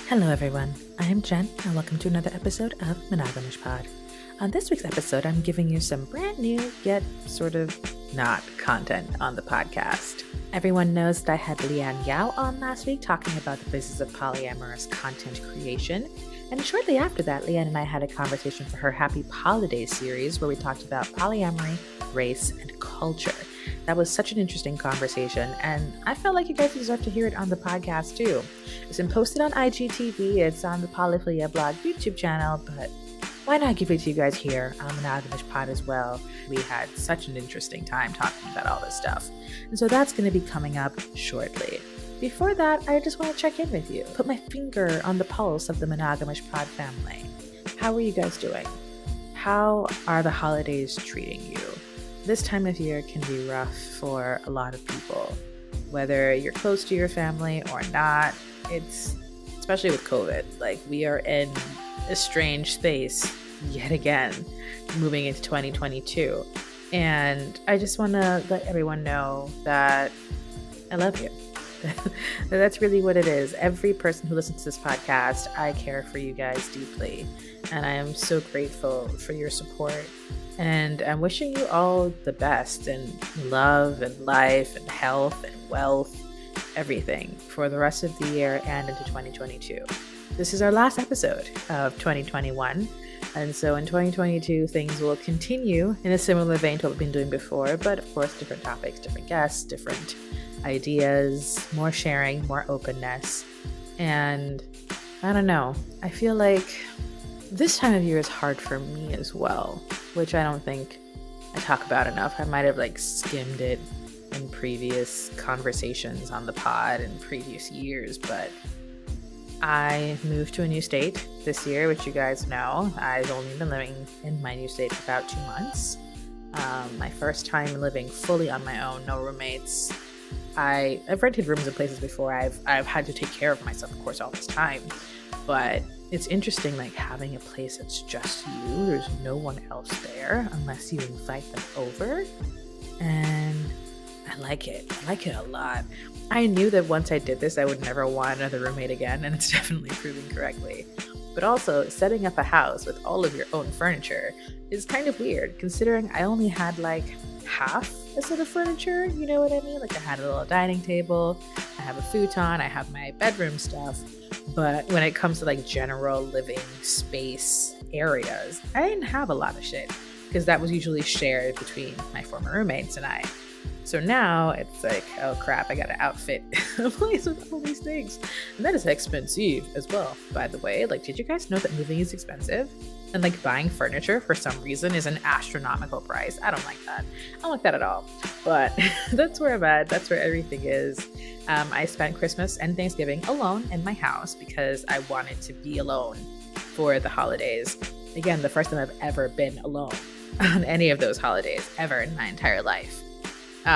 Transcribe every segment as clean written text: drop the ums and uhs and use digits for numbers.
Hello everyone, I am Jen and welcome to another episode of Monogamish Pod. On this week's episode, I'm giving you some brand new yet sort of not content on the podcast. Everyone knows that I had Leanne Yao on last week talking about the business of polyamorous content creation. And shortly after that, Leanne and I had a conversation for her Happy Polyday series where we talked about polyamory, race, and culture. That was such an interesting conversation, and I felt like you guys deserve to hear it on the podcast too. It's been posted on IGTV, it's on the Polyphilia YouTube channel, but why not give it to you guys here on Monogamish Pod as well? We had such an interesting time talking about all this stuff. And so that's going to be coming up shortly. Before that, I just want to check in with you, put my finger on the pulse of the Monogamish Pod family. How are you guys doing? How are the holidays treating you? This time of year can be rough for a lot of people, whether you're close to your family or not. It's, especially with COVID, like we are in a strange space yet again, moving into 2022. And I just want to let everyone know that I love you. That's really what it is. Every person who listens to this podcast, I care for you guys deeply. And I am so grateful for your support. And I'm wishing you all the best in love and life and health and wealth, everything for the rest of the year and into 2022. This is our last episode of 2021. And so in 2022, things will continue in a similar vein to what we've been doing before, but of course, different topics, different guests, different ideas, more sharing, more openness. And I don't know, I feel like this time of year is hard for me as well, which I don't think I talk about enough. I might have skimmed it in previous conversations on the pod in previous years, but I moved to a new state this year, which you guys know. I've only been living in my new state for about 2 months. My first time living fully on my own, no roommates. I've rented rooms in places before. I've had to take care of myself, of course, all this time. But it's interesting, having a place that's just you. There's no one else there unless you invite them over. And I like it. I like it a lot. I knew that once I did this, I would never want another roommate again, and it's definitely proving correctly. But also, setting up a house with all of your own furniture is kind of weird, considering I only had half a set of furniture, you know what I mean? I had a little dining table, I have a futon, I have my bedroom stuff, but when it comes to general living space areas, I didn't have a lot of shit, because that was usually shared between my former roommates and I. So now it's oh crap, I gotta outfit a place with all these things. And that is expensive as well, by the way. Did you guys know that moving is expensive? And buying furniture for some reason is an astronomical price. I don't like that. I don't like that at all. But that's where I'm at. That's where everything is. I spent Christmas and Thanksgiving alone in my house because I wanted to be alone for the holidays. Again, the first time I've ever been alone on any of those holidays ever in my entire life.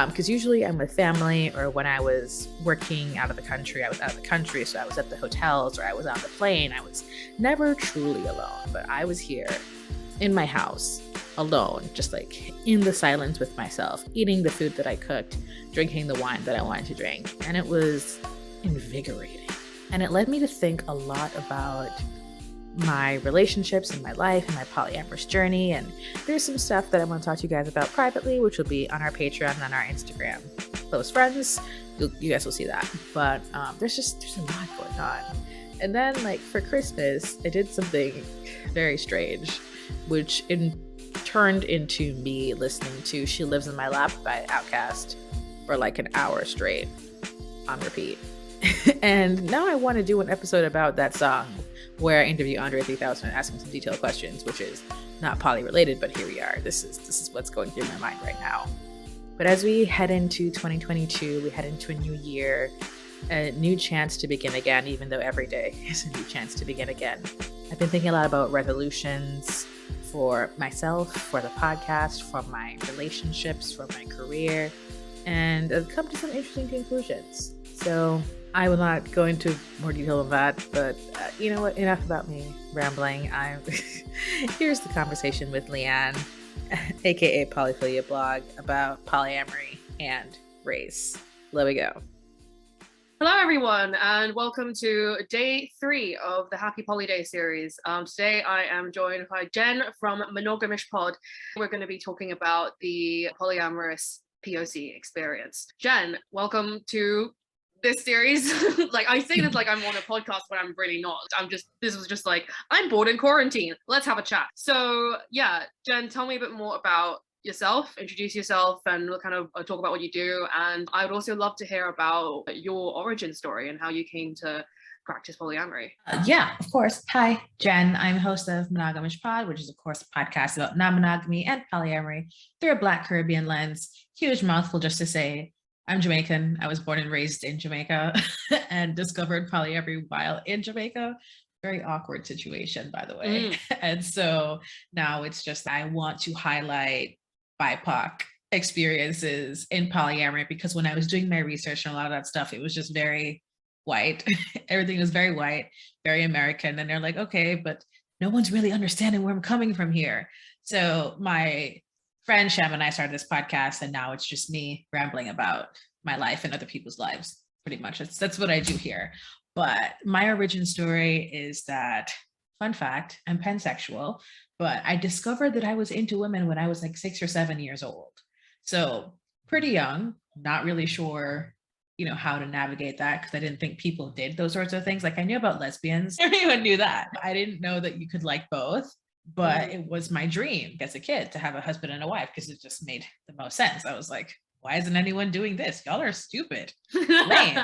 Because usually I'm with family, or when I was working out of the country, I was out of the country, so I was at the hotels or I was on the plane. I was never truly alone, but I was here in my house alone, just in the silence with myself, eating the food that I cooked, drinking the wine that I wanted to drink, and it was invigorating. And it led me to think a lot about my relationships and my life and my polyamorous journey, and there's some stuff that I want to talk to you guys about privately, which will be on our Patreon and on our Instagram. Close friends, you guys will see that. But there's a lot going on. And then for Christmas, I did something very strange, which turned into me listening to She Lives in My Lap by Outkast for an hour straight on repeat. And now I want to do an episode about that song where I interview Andre 3000 and ask him some detailed questions, which is not poly related, but here we are. This is what's going through my mind right now. But as we head into 2022, we head into a new year, a new chance to begin again, even though every day is a new chance to begin again. I've been thinking a lot about resolutions for myself, for the podcast, for my relationships, for my career, and I've come to some interesting conclusions. So I will not go into more detail on that, but you know what? Enough about me rambling. Here's the conversation with Leanne, aka Polyphiliablog, about polyamory and race. Let me go. Hello everyone and welcome to day 3 of the Happy Polyday series. Today I am joined by Jen from Monogamish Pod. We're going to be talking about the polyamorous POC experience. Jen, welcome to this series. Like I say this like I'm on a podcast, but I'm really not. This was just like, I'm bored in quarantine. Let's have a chat. So yeah, Jen, tell me a bit more about yourself, introduce yourself, and we'll kind of talk about what you do. And I would also love to hear about your origin story and how you came to practice polyamory. Yeah, of course. Hi, Jen. I'm host of Monogamish Pod, which is, of course, a podcast about non-monogamy and polyamory through a Black Caribbean lens. Huge mouthful just to say I'm Jamaican. I was born and raised in Jamaica and discovered polyamory while in Jamaica. Very awkward situation, by the way. And so now it's just I want to highlight BIPOC experiences in polyamory, because when I was doing my research and a lot of that stuff, it was just very white. Everything was very white, very American. And they're like, okay, but no one's really understanding where I'm coming from here. So my friend Shem and I started this podcast, and now it's just me rambling about my life and other people's lives. Pretty much that's what I do here. But my origin story is that, fun fact, I'm pansexual, but I discovered that I was into women when I was like 6 or 7 years old. So pretty young, not really sure, how to navigate that, because I didn't think people did those sorts of things. Like I knew about lesbians. Everyone knew that. I didn't know that you could like both, but it was my dream as a kid to have a husband and a wife, because it just made the most sense. I was like, why isn't anyone doing this? Y'all are stupid. Lame.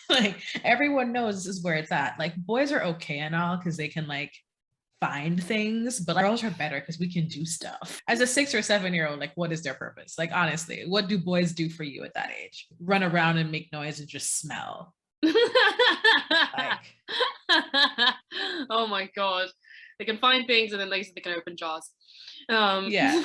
Like everyone knows this is where it's at. Like boys are okay and all because they can like find things, but girls are better because we can do stuff. As a 6 or 7 year old, like what is their purpose? Like honestly, what do boys do for you at that age? Run around and make noise and just smell. Like oh my god, they can find things and then they can open jars. Yeah,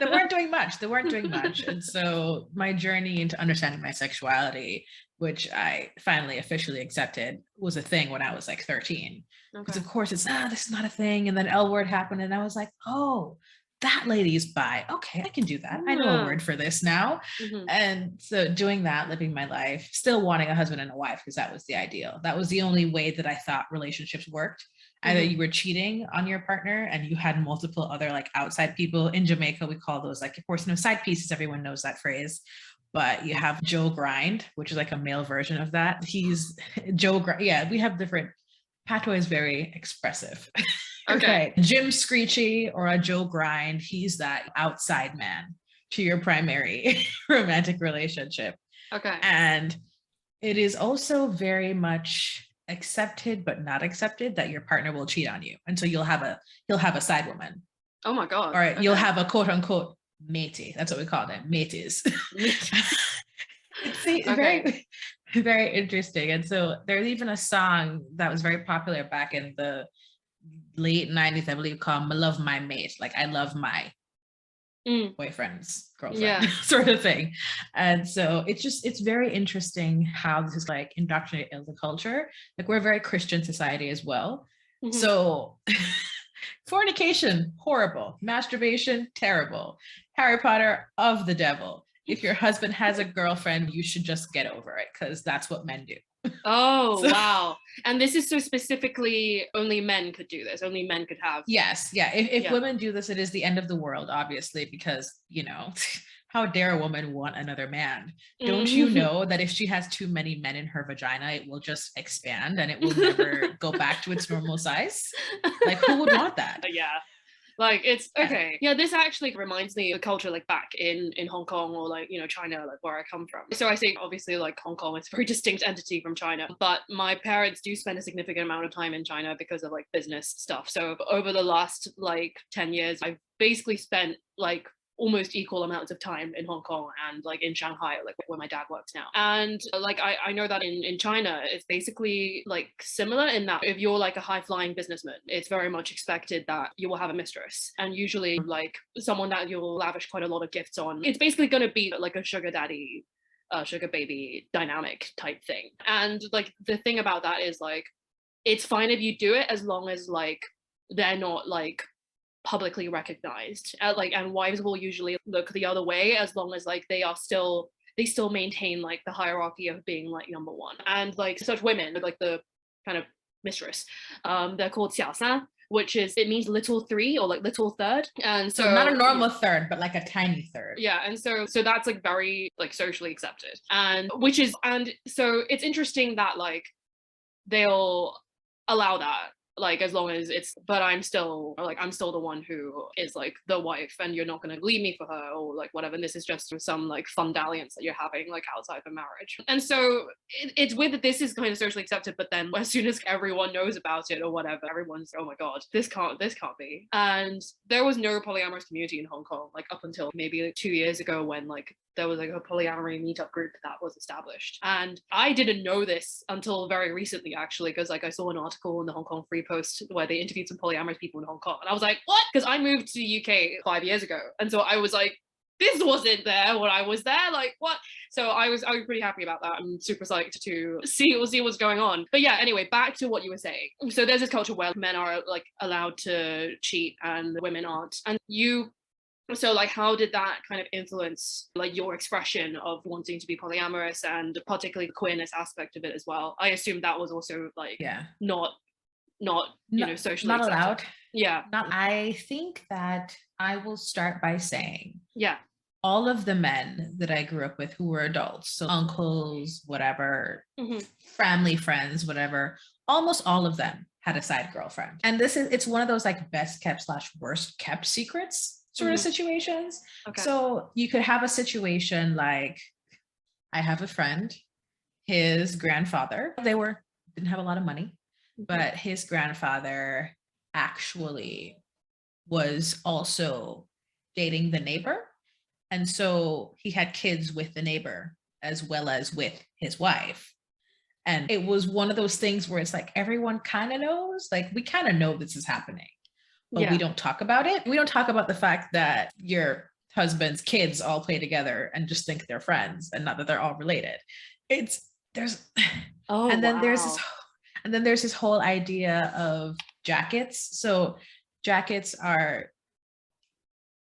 they weren't doing much. And so my journey into understanding my sexuality, which I finally officially accepted, was a thing when I was like 13. Because of course it's this is not a thing. And then L word happened, and I was like, oh, that lady's bi. Okay, I can do that. I know a word for this now. And so doing that, living my life, still wanting a husband and a wife, because that was the ideal. That was the only way that I thought relationships worked. Either you were cheating on your partner and you had multiple other like outside people. In Jamaica, we call those like, of course, side pieces. Everyone knows that phrase. But you have Joe Grind, which is like a male version of that. He's Joe Grind. Yeah, we have different. Patois is very expressive. Okay. Jim Screechy or a Joe Grind, he's that outside man to your primary romantic relationship. Okay. And it is also very much accepted but not accepted that your partner will cheat on you. And so he'll have a side woman. Oh my god. Or you'll have a quote unquote matey. That's what we call them, mateys. See, very, very interesting. And so there's even a song that was very popular back in the late 90s, I believe, called "I Love My Mate." Like I love my boyfriend's girlfriend, sort of thing. And so it's very interesting how this is like indoctrinated in the culture. Like we're a very Christian society as well. So fornication, horrible. Masturbation, terrible. Harry Potter, of the devil. If your husband has a girlfriend, you should just get over it, because that's what men do. Oh, wow. And this is so specifically only men could do this. Only men could have. Yes. Yeah. If women do this, it is the end of the world, obviously, because, how dare a woman want another man? Don't you know that if she has too many men in her vagina, it will just expand and it will never go back to its normal size? Like, who would want that? Yeah. Like it's okay. Yeah, this actually reminds me of culture like back in Hong Kong or like, China, like where I come from. So I think obviously like Hong Kong is a very distinct entity from China, but my parents do spend a significant amount of time in China because of like business stuff. So over the last like 10 years, I've basically spent like almost equal amounts of time in Hong Kong and like in Shanghai, like where my dad works now. And like I know that in China, it's basically like similar in that if you're like a high flying businessman, it's very much expected that you will have a mistress, and usually like someone that you'll lavish quite a lot of gifts on. It's basically going to be like a sugar daddy, sugar baby dynamic type thing. And like the thing about that is like, it's fine if you do it as long as like they're not like publicly recognized, like, and wives will usually look the other way as long as like they are still they still maintain like the hierarchy of being like number one. And like such women, like the kind of mistress, they're called 小三, which is, it means little three or like little third. And so not a normal third, but like a tiny third. Yeah. And so that's like very like socially accepted, and so it's interesting that like they'll allow that, like as long as it's, but I'm still the one who is like the wife, and you're not going to leave me for her or like whatever, and this is just some like fun dalliance that you're having like outside of marriage. And so it's weird that this is kind of socially accepted, but then as soon as everyone knows about it or whatever, everyone's, oh my god, this can't be. And there was no polyamorous community in Hong Kong like up until maybe like 2 years ago, when like there was like a polyamory meetup group that was established. And I didn't know this until very recently, actually, because like I saw an article in the Hong Kong Free Post where they interviewed some polyamorous people in Hong Kong, and I was like, what? Because I moved to the UK 5 years ago, and so I was like, this wasn't there when I was there, like what? So I was pretty happy about that. I'm super psyched to see what's going on. But yeah, anyway, back to what you were saying. So there's this culture where men are like allowed to cheat and women aren't. And so like how did that kind of influence like your expression of wanting to be polyamorous, and particularly the queerness aspect of it as well? I assume that was also like not socially not accepted. allowed. Yeah. I think that I will start by saying, all of the men that I grew up with who were adults, so uncles, whatever, family friends, whatever, almost all of them had a side girlfriend. And it's one of those like best kept / worst kept secrets sort of situations. Okay. So you could have a situation like, I have a friend, his grandfather, didn't have a lot of money, but his grandfather actually was also dating the neighbor. And so he had kids with the neighbor as well as with his wife. And it was one of those things where it's like, everyone kind of knows, like we kind of know this is happening, but we don't talk about it. We don't talk about the fact that your husband's kids all play together and just think they're friends, and not that they're all related. And then there's this whole idea of jackets. So jackets are,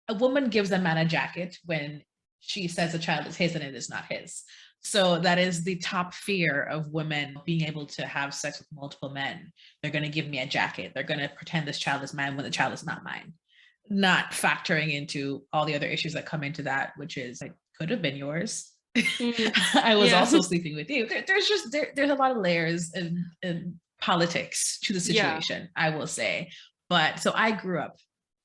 a woman gives a man a jacket when she says a child is his and it is not his. So that is the top fear of women being able to have sex with multiple men. They're going to give me a jacket. They're going to pretend this child is mine when the child is not mine. Not factoring into all the other issues that come into that, which is like, could have been yours. I was also sleeping with you. There's a lot of layers and politics to the situation, I will say. But so I grew up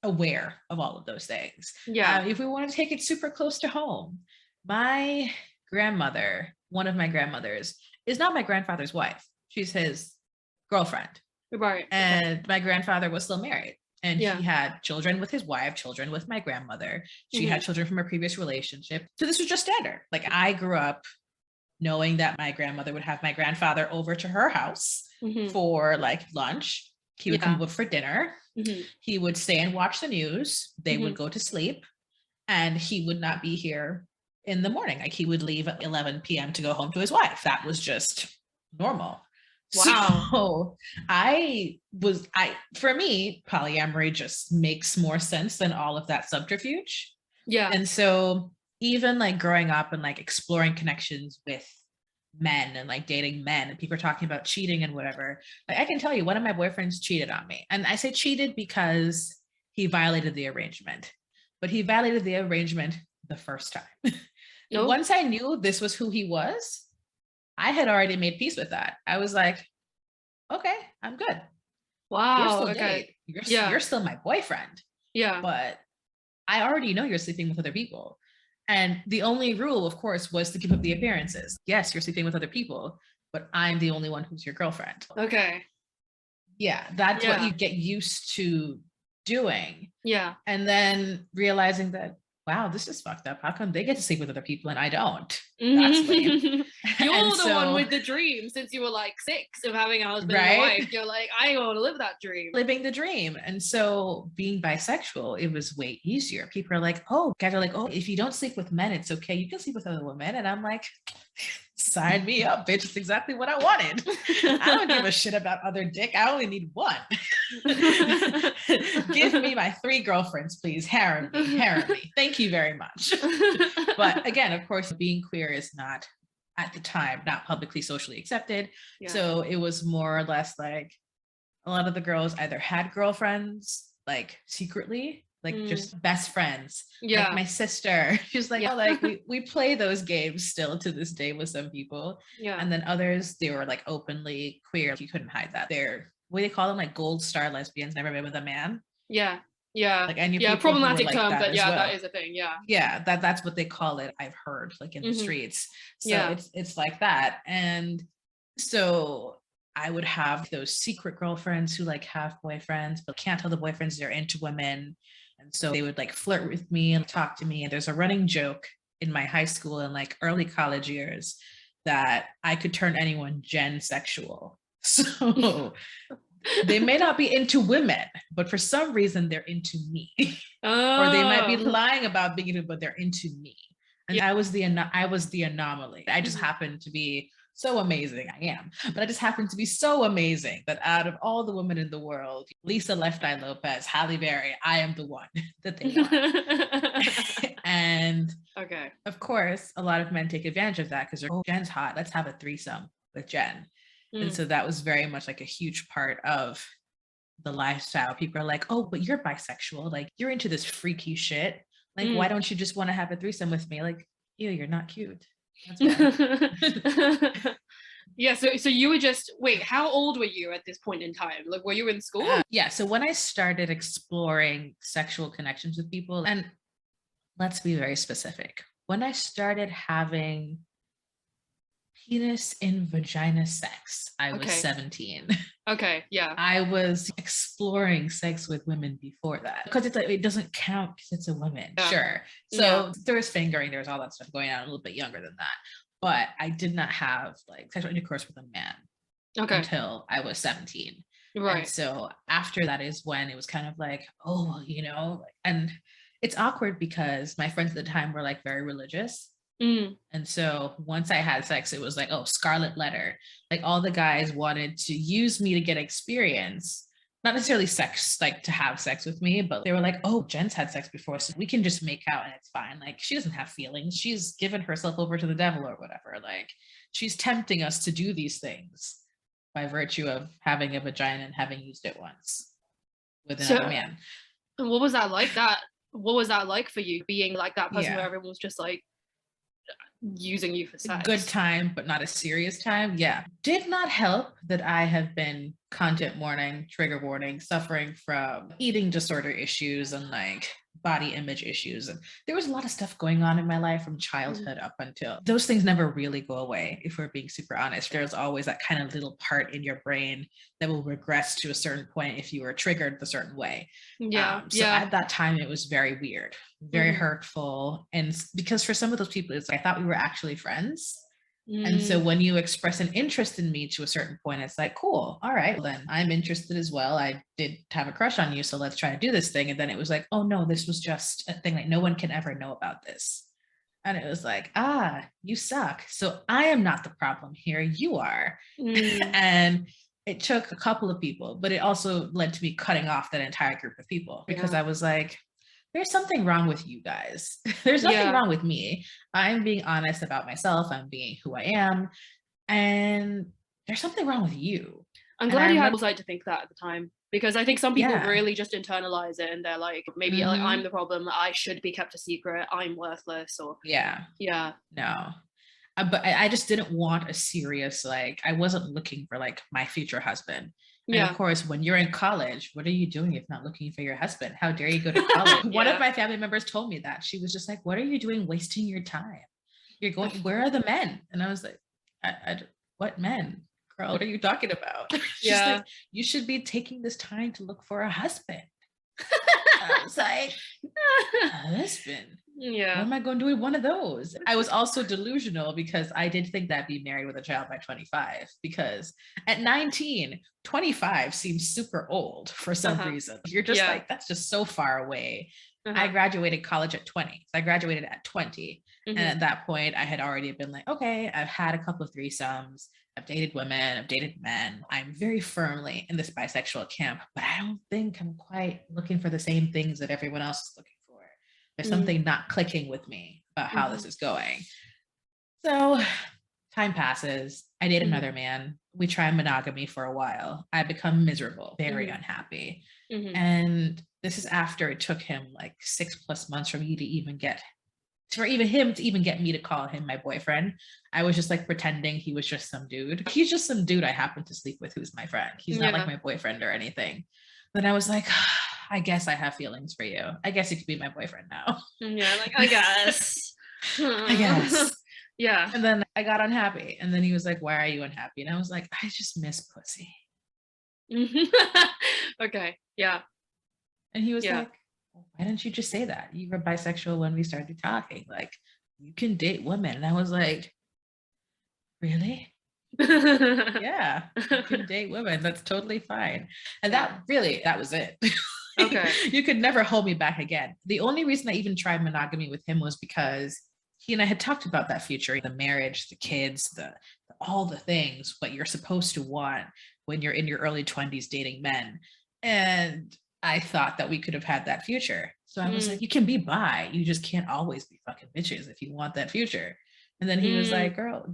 aware of all of those things. If we want to take it super close to home, my grandmother, one of my grandmothers, is not my grandfather's wife. She's his girlfriend. Right. And my grandfather was still married. And he had children with his wife, children with my grandmother. She had children from a previous relationship. So this was just standard. Like I grew up knowing that my grandmother would have my grandfather over to her house for like lunch. He would come over for dinner. He would stay and watch the news. They would go to sleep, and he would not be here in the morning. Like he would leave at 11 p.m. to go home to his wife. That was just normal. Wow. So for me, polyamory just makes more sense than all of that subterfuge. Yeah. And so even like growing up and like exploring connections with men and like dating men, and people are talking about cheating and whatever, like I can tell you one of my boyfriends cheated on me. And I say cheated because he violated the arrangement, but he violated the arrangement the first time. Once I knew this was who he was, I had already made peace with that. I was like, okay, I'm good. Wow. You're still my boyfriend. Yeah. But I already know you're sleeping with other people. And the only rule, of course, was to keep up the appearances. Yes, you're sleeping with other people, but I'm the only one who's your girlfriend. Okay. Yeah, that's what you get used to doing. Yeah. And then realizing that, wow, this is fucked up. How come they get to sleep with other people and I don't? That's lame. You're the one with the dream since you were like 6 of having a husband and a wife. You're like, I want to live that dream. Living the dream. And so being bisexual, it was way easier. People are like, oh, guys are like, oh, if you don't sleep with men, it's okay. You can sleep with other women. And I'm like, sign me up, bitch. It's exactly what I wanted. I don't give a shit about other dick. I only need one. Give me my 3 girlfriends, please. Harem me. Thank you very much. But again, of course, being queer is not, at the time, not publicly socially accepted. Yeah. So it was more or less like a lot of the girls either had girlfriends, like secretly, like just best friends. Yeah. Like my sister, she's like, oh, like we play those games still to this day with some people. Yeah. And then others, they were like openly queer. You couldn't hide that. They're, what do they call them? Like gold star lesbians, never been with a man. Yeah. Yeah. Like, and problematic term, like but yeah, well. That is a thing. Yeah. Yeah. That's what they call it. I've heard like in the streets. So it's like that. And so I would have those secret girlfriends who like have boyfriends, but can't tell the boyfriends they're into women. And so they would like flirt with me and talk to me. And there's a running joke in my high school and like early college years that I could turn anyone gensexual. So they may not be into women, but for some reason they're into me. Or they might be lying about being into, but they're into me. And I was the anomaly. I just happened to be so amazing. I am, but I just happen to be so amazing that out of all the women in the world, Lisa Left Eye Lopez, Halle Berry, I am the one that they want. And of course, a lot of men take advantage of that because they're, oh, Jen's hot. Let's have a threesome with Jen. And so that was very much like a huge part of the lifestyle. People are like, oh, but you're bisexual. Like you're into this freaky shit. Like, why don't you just want to have a threesome with me? Like, ew, you're not cute. Yeah, so you were just, wait, how old were you at this point in time? Like, were you in school? Yeah, so when I started exploring sexual connections with people, and let's be very specific, when I started having penis in vagina sex, I was 17. Okay, yeah. I was exploring sex with women before that because it's like, it doesn't count because it's a woman. Yeah. Sure. So there was fingering, there was all that stuff going on a little bit younger than that. But I did not have like sexual intercourse with a man until I was 17. Right. And so after that is when it was kind of like, oh, you know, and it's awkward because my friends at the time were like very religious. And so once I had sex, it was like, oh, scarlet letter. Like all the guys wanted to use me to get experience, not necessarily sex, like to have sex with me, but they were like, oh, Jen's had sex before, so we can just make out and it's fine. Like she doesn't have feelings. She's given herself over to the devil or whatever. Like she's tempting us to do these things by virtue of having a vagina and having used it once with another man. And what was that like? What was that like for you, being like that person where everyone was just like using you for sex? Good time, but not a serious time. Yeah. Did not help that I have been content warning, trigger warning, suffering from eating disorder issues and like body image issues. And there was a lot of stuff going on in my life from childhood up until those things never really go away. If we're being super honest, there's always that kind of little part in your brain that will regress to a certain point if you were triggered a certain way. So at that time, it was very weird, very hurtful. And because for some of those people, it's like, I thought we were actually friends. And so when you express an interest in me to a certain point, it's like, cool. All right, well, then I'm interested as well. I did have a crush on you. So let's try to do this thing. And then it was like, oh no, this was just a thing. Like no one can ever know about this. And it was like, you suck. So I am not the problem here. You are. And it took a couple of people, but it also led to me cutting off that entire group of people because I was like, there's something wrong with you guys. There's nothing wrong with me. I'm being honest about myself. I'm being who I am. And there's something wrong with you. I'm glad you had insight to think that at the time, because I think some people really just internalize it and they're like, maybe like, I'm the problem. I should be kept a secret. I'm worthless. Or no. But I just didn't want a serious, like, I wasn't looking for like my future husband. And of course, when you're in college, what are you doing if not looking for your husband? How dare you go to college? One of my family members told me that. She was just like, what are you doing wasting your time? You're going, where are the men? And I was like, what men? Girl, what are you talking about? She's like, you should be taking this time to look for a husband. I was like, a husband? Yeah. What am I going to do with one of those? I was also delusional because I did think that I'd be married with a child by 25, because at 19, 25 seems super old for some reason. You're just like, that's just so far away. I graduated college at 20. So I graduated at 20. And at that point, I had already been like, okay, I've had a couple of threesomes. I've dated women, I've dated men. I'm very firmly in this bisexual camp, but I don't think I'm quite looking for the same things that everyone else is looking for. There's something not clicking with me about how this is going. So time passes. I date another man. We try monogamy for a while. I become miserable, very unhappy. And this is after it took him like 6+ months for me to even him to even get me to call him my boyfriend. I was just like pretending he was just some dude. He's just some dude I happen to sleep with who's my friend. He's not like my boyfriend or anything. Then I was like, I guess I have feelings for you. I guess you could be my boyfriend now. Yeah, like, I guess. I guess. Yeah. And then I got unhappy. And then he was like, why are you unhappy? And I was like, I just miss pussy. Okay. Yeah. And he was like, well, why didn't you just say that? You were bisexual when we started talking. Like, you can date women. And I was like, really? Yeah, you can date women. That's totally fine. And that was it. Okay. You could never hold me back again. The only reason I even tried monogamy with him was because he and I had talked about that future, the marriage, the kids, all the things, what you're supposed to want when you're in your early 20s dating men. And I thought that we could have had that future. So I was like, you can be bi. You just can't always be fucking bitches if you want that future. And then he was like, girl,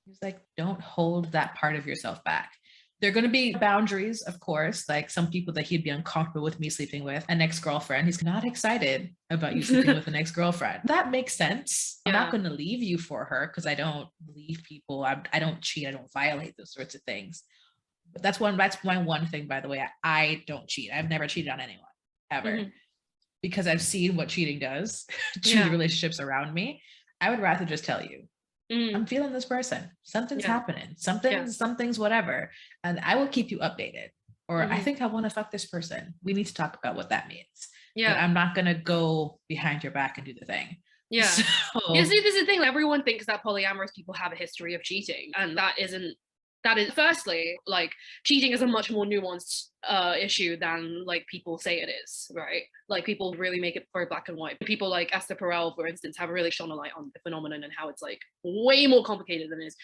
he was like, don't hold that part of yourself back. There are going to be boundaries, of course, like some people that he'd be uncomfortable with me sleeping with. An ex-girlfriend, he's not excited about you sleeping with an ex-girlfriend. That makes sense. I'm not going to leave you for her because I don't leave people. I don't cheat. I don't violate those sorts of things. But that's my one thing, by the way. I don't cheat. I've never cheated on anyone, ever. Because I've seen what cheating does to the relationships around me. I would rather just tell you, I'm feeling this person. Something's happening. Something's whatever. And I will keep you updated. Or I think I want to fuck this person. We need to talk about what that means. Yeah. But I'm not going to go behind your back and do the thing. Yeah. So, yeah, see, this is the thing. Everyone thinks that polyamorous people have a history of cheating. And that is firstly, like, cheating is a much more nuanced issue than like people say it is, right? Like, people really make it very black and white. People like Esther Perel, for instance, have really shone a light on the phenomenon and how it's like way more complicated than it is.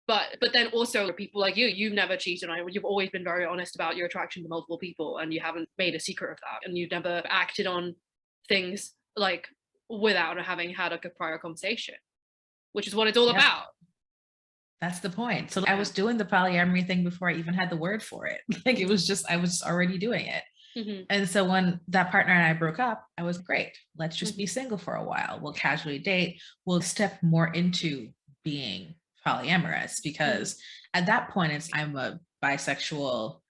But then also people like you've never cheated on it. You've always been very honest about your attraction to multiple people, and you haven't made a secret of that, and you've never acted on things like without having had a prior conversation, which is what it's all about. That's the point. So I was doing the polyamory thing before I even had the word for it. Like, it was just, I was already doing it. And so when that partner and I broke up, I was great. Let's just be single for a while. We'll casually date. We'll step more into being polyamorous, because at that point I'm a bisexual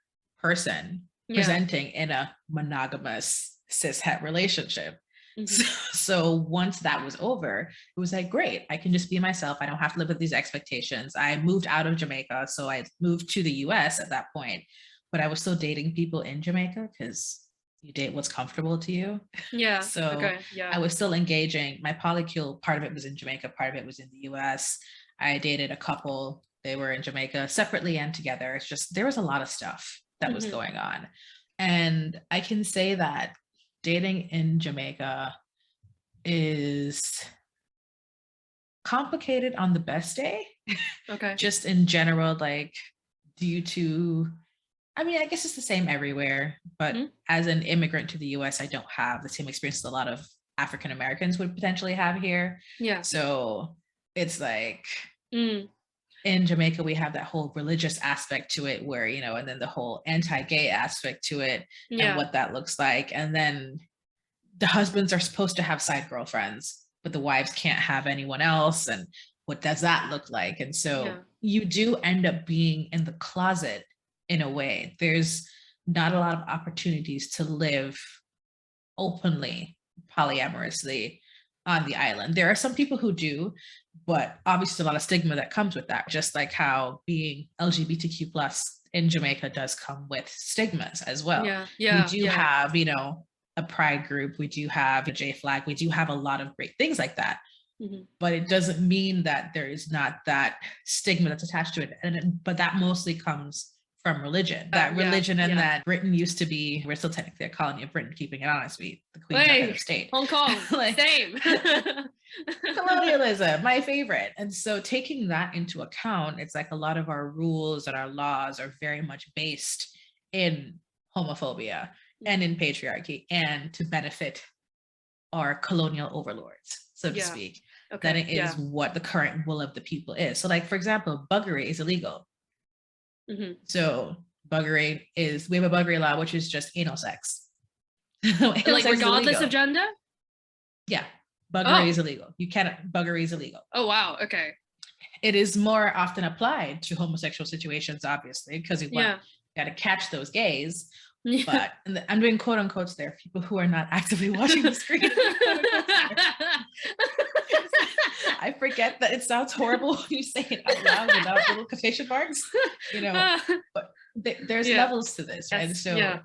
person presenting in a monogamous cis-het relationship. So once that was over, it was like, great, I can just be myself. I don't have to live with these expectations. I moved out of Jamaica, so I moved to the US at that point, but I was still dating people in Jamaica because you date what's comfortable to you. Yeah. So I was still engaging. My polycule, part of it was in Jamaica, part of it was in the US. I dated a couple. They were in Jamaica separately and together. It's just, there was a lot of stuff that was going on. And I can say that dating in Jamaica is complicated on the best day. Okay. Just in general, like, due to, I mean, I guess it's the same everywhere, but as an immigrant to the US, I don't have the same experience that a lot of African Americans would potentially have here. Yeah. So it's like, in Jamaica, we have that whole religious aspect to it where, you know, and then the whole anti-gay aspect to it and what that looks like. And then the husbands are supposed to have side girlfriends, but the wives can't have anyone else. And what does that look like? And so you do end up being in the closet in a way. There's not a lot of opportunities to live openly, polyamorously on the island. There are some people who do, but obviously a lot of stigma that comes with that, just like how being LGBTQ plus in Jamaica does come with stigmas as well. We do have, you know, a pride group, we do have a J flag, we do have a lot of great things like that. But it doesn't mean that there is not that stigma that's attached to it. But that mostly comes from religion. That religion yeah. that Britain used to be, we're still technically a colony of Britain, keeping it honest, the Queen's our head of state. Hong Kong, like, same. Colonialism, my favorite. And so taking that into account, it's like a lot of our rules and our laws are very much based in homophobia and in patriarchy, and to benefit our colonial overlords, so to speak. Okay. That it is what the current will of the people is. So like, for example, buggery is illegal. So buggery is, we have a buggery law, which is just anal sex. Like regardless of gender? Yeah. Buggery is illegal. You cannot, buggery is illegal. Oh, wow. Okay. It is more often applied to homosexual situations, obviously, because you got to catch those gays. But I'm doing quote unquotes there, people who are not actively watching the screen. I forget that it sounds horrible when you say it out loud without little quotation marks, but there's levels to this. Yes. And so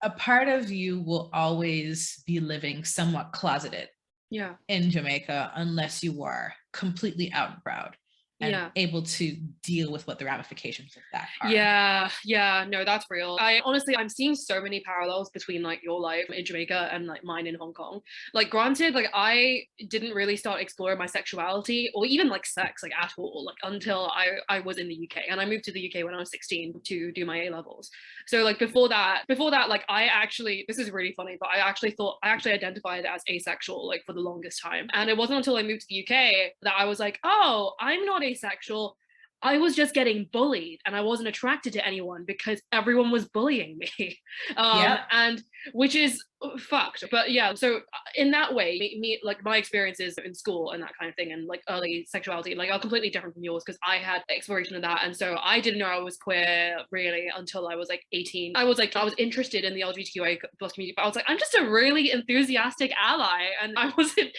a part of you will always be living somewhat closeted in Jamaica, unless you are completely out and proud and able to deal with what the ramifications of that are. No, that's real. I'm seeing so many parallels between like your life in Jamaica and like mine in Hong Kong. Like granted, like I didn't really start exploring my sexuality or even like sex like at all, like until I was in the UK, and I moved to the UK when I was 16 to do my A levels. So like before that, like I actually, this is really funny, but I actually identified as asexual like for the longest time. And it wasn't until I moved to the UK that I was like, oh, I'm not asexual. I was just getting bullied and I wasn't attracted to anyone because everyone was bullying me. And which is fucked. But yeah, so in that way, me like my experiences in school and that kind of thing, and like early sexuality, like are completely different from yours, because I had exploration of that. And so I didn't know I was queer really until I was like 18. I was interested in the LGBTQIA+ community, but I was like, I'm just a really enthusiastic ally. And I wasn't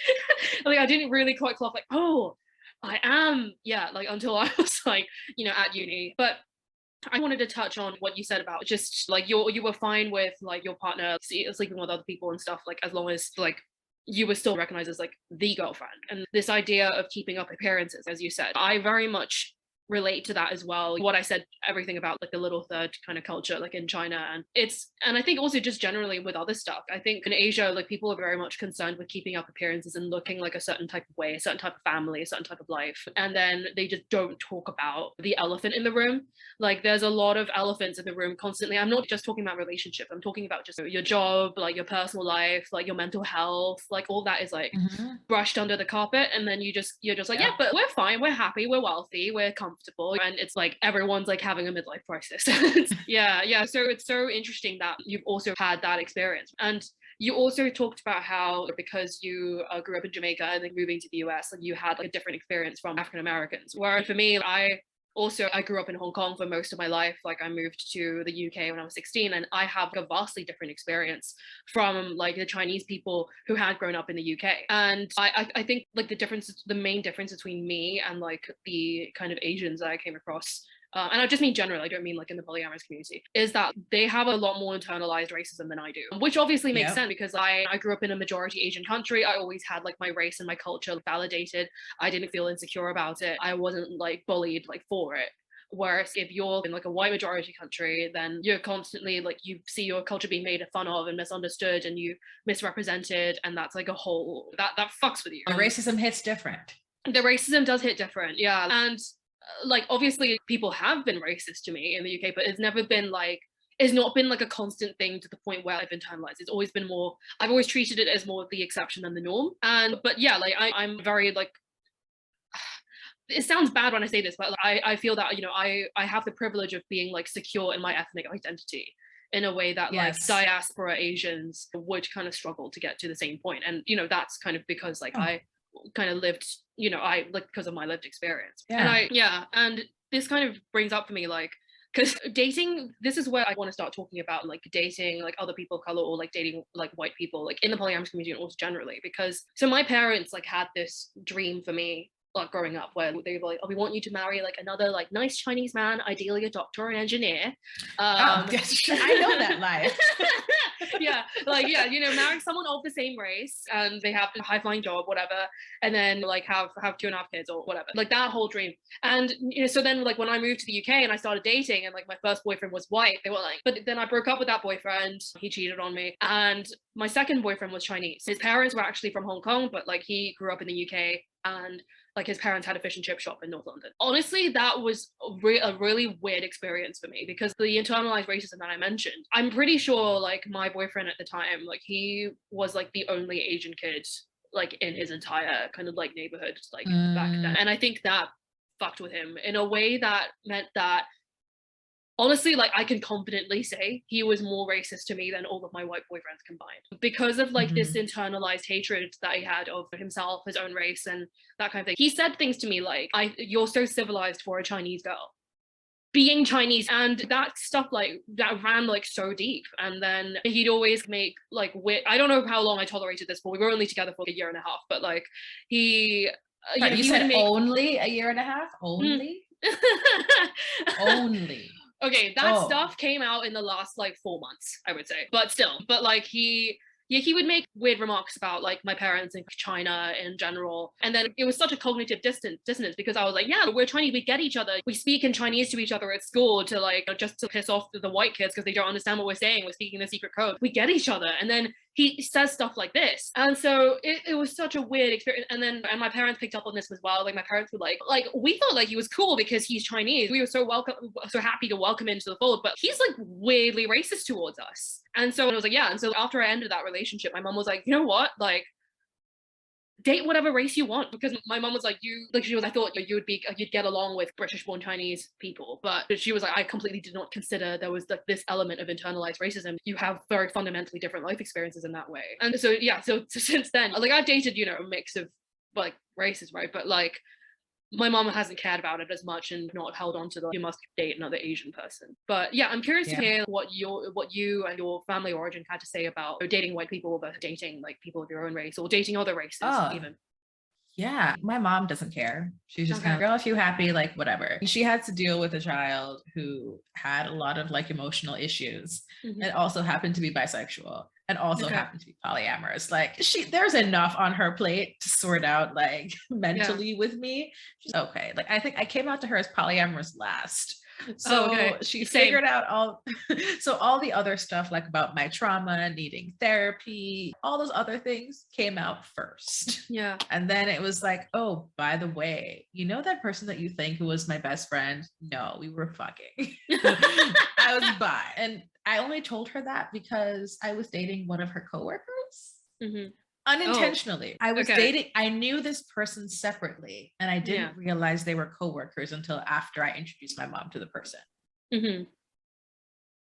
like, I didn't really quite clock like, oh, I am, like until I was like, at uni. But I wanted to touch on what you said about just like you were fine with like your partner sleeping with other people and stuff, like as long as like you were still recognized as like the girlfriend. And this idea of keeping up appearances, as you said, I very much relate to that as well. What I said, everything about like the little third kind of culture like in China, and I think also just generally with other stuff, I think in Asia like people are very much concerned with keeping up appearances and looking like a certain type of way, a certain type of family, a certain type of life, and then they just don't talk about the elephant in the room. Like there's a lot of elephants in the room constantly. I'm not just talking about relationship, I'm talking about just your job, like your personal life, like your mental health, like all that is like brushed under the carpet, and then you're just like, yeah, but we're fine, we're happy, we're wealthy, we're comfortable, and it's like everyone's like having a midlife crisis. So it's so interesting that you've also had that experience. And you also talked about how because you grew up in Jamaica and then moving to the US, like you had like a different experience from African Americans, where for me, I grew up in Hong Kong for most of my life. Like I moved to the UK when I was 16, and I have a vastly different experience from like the Chinese people who had grown up in the UK. And I think like the main difference between me and like the kind of Asians that I came across, and I just mean generally, I don't mean like in the polyamorous community, is that they have a lot more internalized racism than I do, which obviously makes sense because I grew up in a majority Asian country. I always had like my race and my culture validated. I didn't feel insecure about it. I wasn't like bullied like for it. Whereas if you're in like a white majority country, then you're constantly like, you see your culture being made fun of and misunderstood and you misrepresented, and that's like a whole that fucks with you. The racism hits different. The racism does hit different, and like obviously people have been racist to me in the UK, but it's not been like a constant thing to the point where I've internalized. It's always been more, I've always treated it as more the exception than the norm. But yeah, like I'm very like, it sounds bad when I say this, but like, I feel that, I have the privilege of being like secure in my ethnic identity in a way that like diaspora Asians would kind of struggle to get to the same point. And, that's kind of because like I kind of lived, I like because of my lived experience. And this kind of brings up for me like, because dating, this is where I want to start talking about like dating like other people of color, or like dating like white people like in the polyamorous community and also generally, because so my parents like had this dream for me like growing up where they were like, oh, we want you to marry like another like nice Chinese man, ideally a doctor or an engineer. I know that life. Yeah, like, yeah, you know, marrying someone of the same race and they have a high flying job, whatever, and then like have 2.5 kids or whatever, like that whole dream. And you know, so then like when I moved to the UK and I started dating, and like my first boyfriend was white, they were like, but then I broke up with that boyfriend, he cheated on me, and my second boyfriend was Chinese. His parents were actually from Hong Kong, but like he grew up in the UK, and like his parents had a fish and chip shop in North London. Honestly, that was a really weird experience for me, because the internalized racism that I mentioned, I'm pretty sure like my boyfriend at the time, like he was like the only Asian kid like in his entire kind of like neighborhood like back then. And I think that fucked with him in a way that meant that honestly, like I can confidently say he was more racist to me than all of my white boyfriends combined, because of like this internalized hatred that he had of himself, his own race, and that kind of thing. He said things to me like, "You're so civilized for a Chinese girl." Being Chinese, and that stuff like that ran like so deep. And then he'd always make like I don't know how long I tolerated this for. We were only together for a year and a half, but like he, you know, you said only a year and a half, only. Only. Okay, that stuff came out in the last like 4 months, I would say, but still, but like he would make weird remarks about like my parents and China in general. And then it was such a cognitive dissonance, because I was like, yeah, we're Chinese, we get each other. We speak in Chinese to each other at school to like, just to piss off the white kids because they don't understand what we're saying. We're speaking the secret code. We get each other. And then he says stuff like this. And so it was such a weird experience. And my parents picked up on this as well. Like my parents were like we thought like he was cool because he's Chinese. We were so happy to welcome him into the fold, but he's like weirdly racist towards us. And so I was like, yeah. And so after I ended that relationship, my mom was like, you know what? Like, date whatever race you want, because my mom was like, I thought you'd get along with British born Chinese people, but she was like, I completely did not consider there was like this element of internalized racism. You have very fundamentally different life experiences in that way. And so yeah, so since then, like I've dated, you know, a mix of like races, right? But like my mom hasn't cared about it as much and not held on to the you must date another Asian person. But yeah, I'm curious to hear what you and your family origin had to say about dating white people versus dating like people of your own race, or dating other races even. Yeah, my mom doesn't care. She's just kind of, girl, if you're happy, like whatever. She had to deal with a child who had a lot of like emotional issues and also happened to be bisexual and also happened to be polyamorous. Like there's enough on her plate to sort out like mentally with me. She's okay. Like I think I came out to her as polyamorous last. So she figured out all the other stuff like about my trauma, needing therapy, all those other things came out first. Yeah. And then it was like, oh, by the way, you know that person that you think who was my best friend? No, we were fucking. I was bi. And I only told her that because I was dating one of her coworkers. Unintentionally. I was dating, I knew this person separately, and I didn't realize they were coworkers until after I introduced my mom to the person. Right.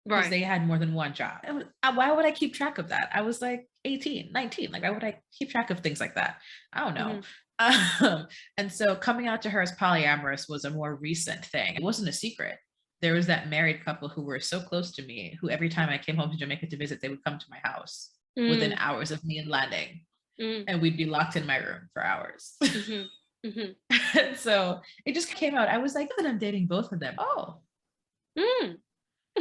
Because they had more than one job. Why would I keep track of that? I was like 18, 19. Like, why would I keep track of things like that? I don't know. And so coming out to her as polyamorous was a more recent thing. It wasn't a secret. There was that married couple who were so close to me, who every time I came home to Jamaica to visit, they would come to my house within hours of me landing. And we'd be locked in my room for hours. And so it just came out. I was like, that I'm dating both of them. Oh.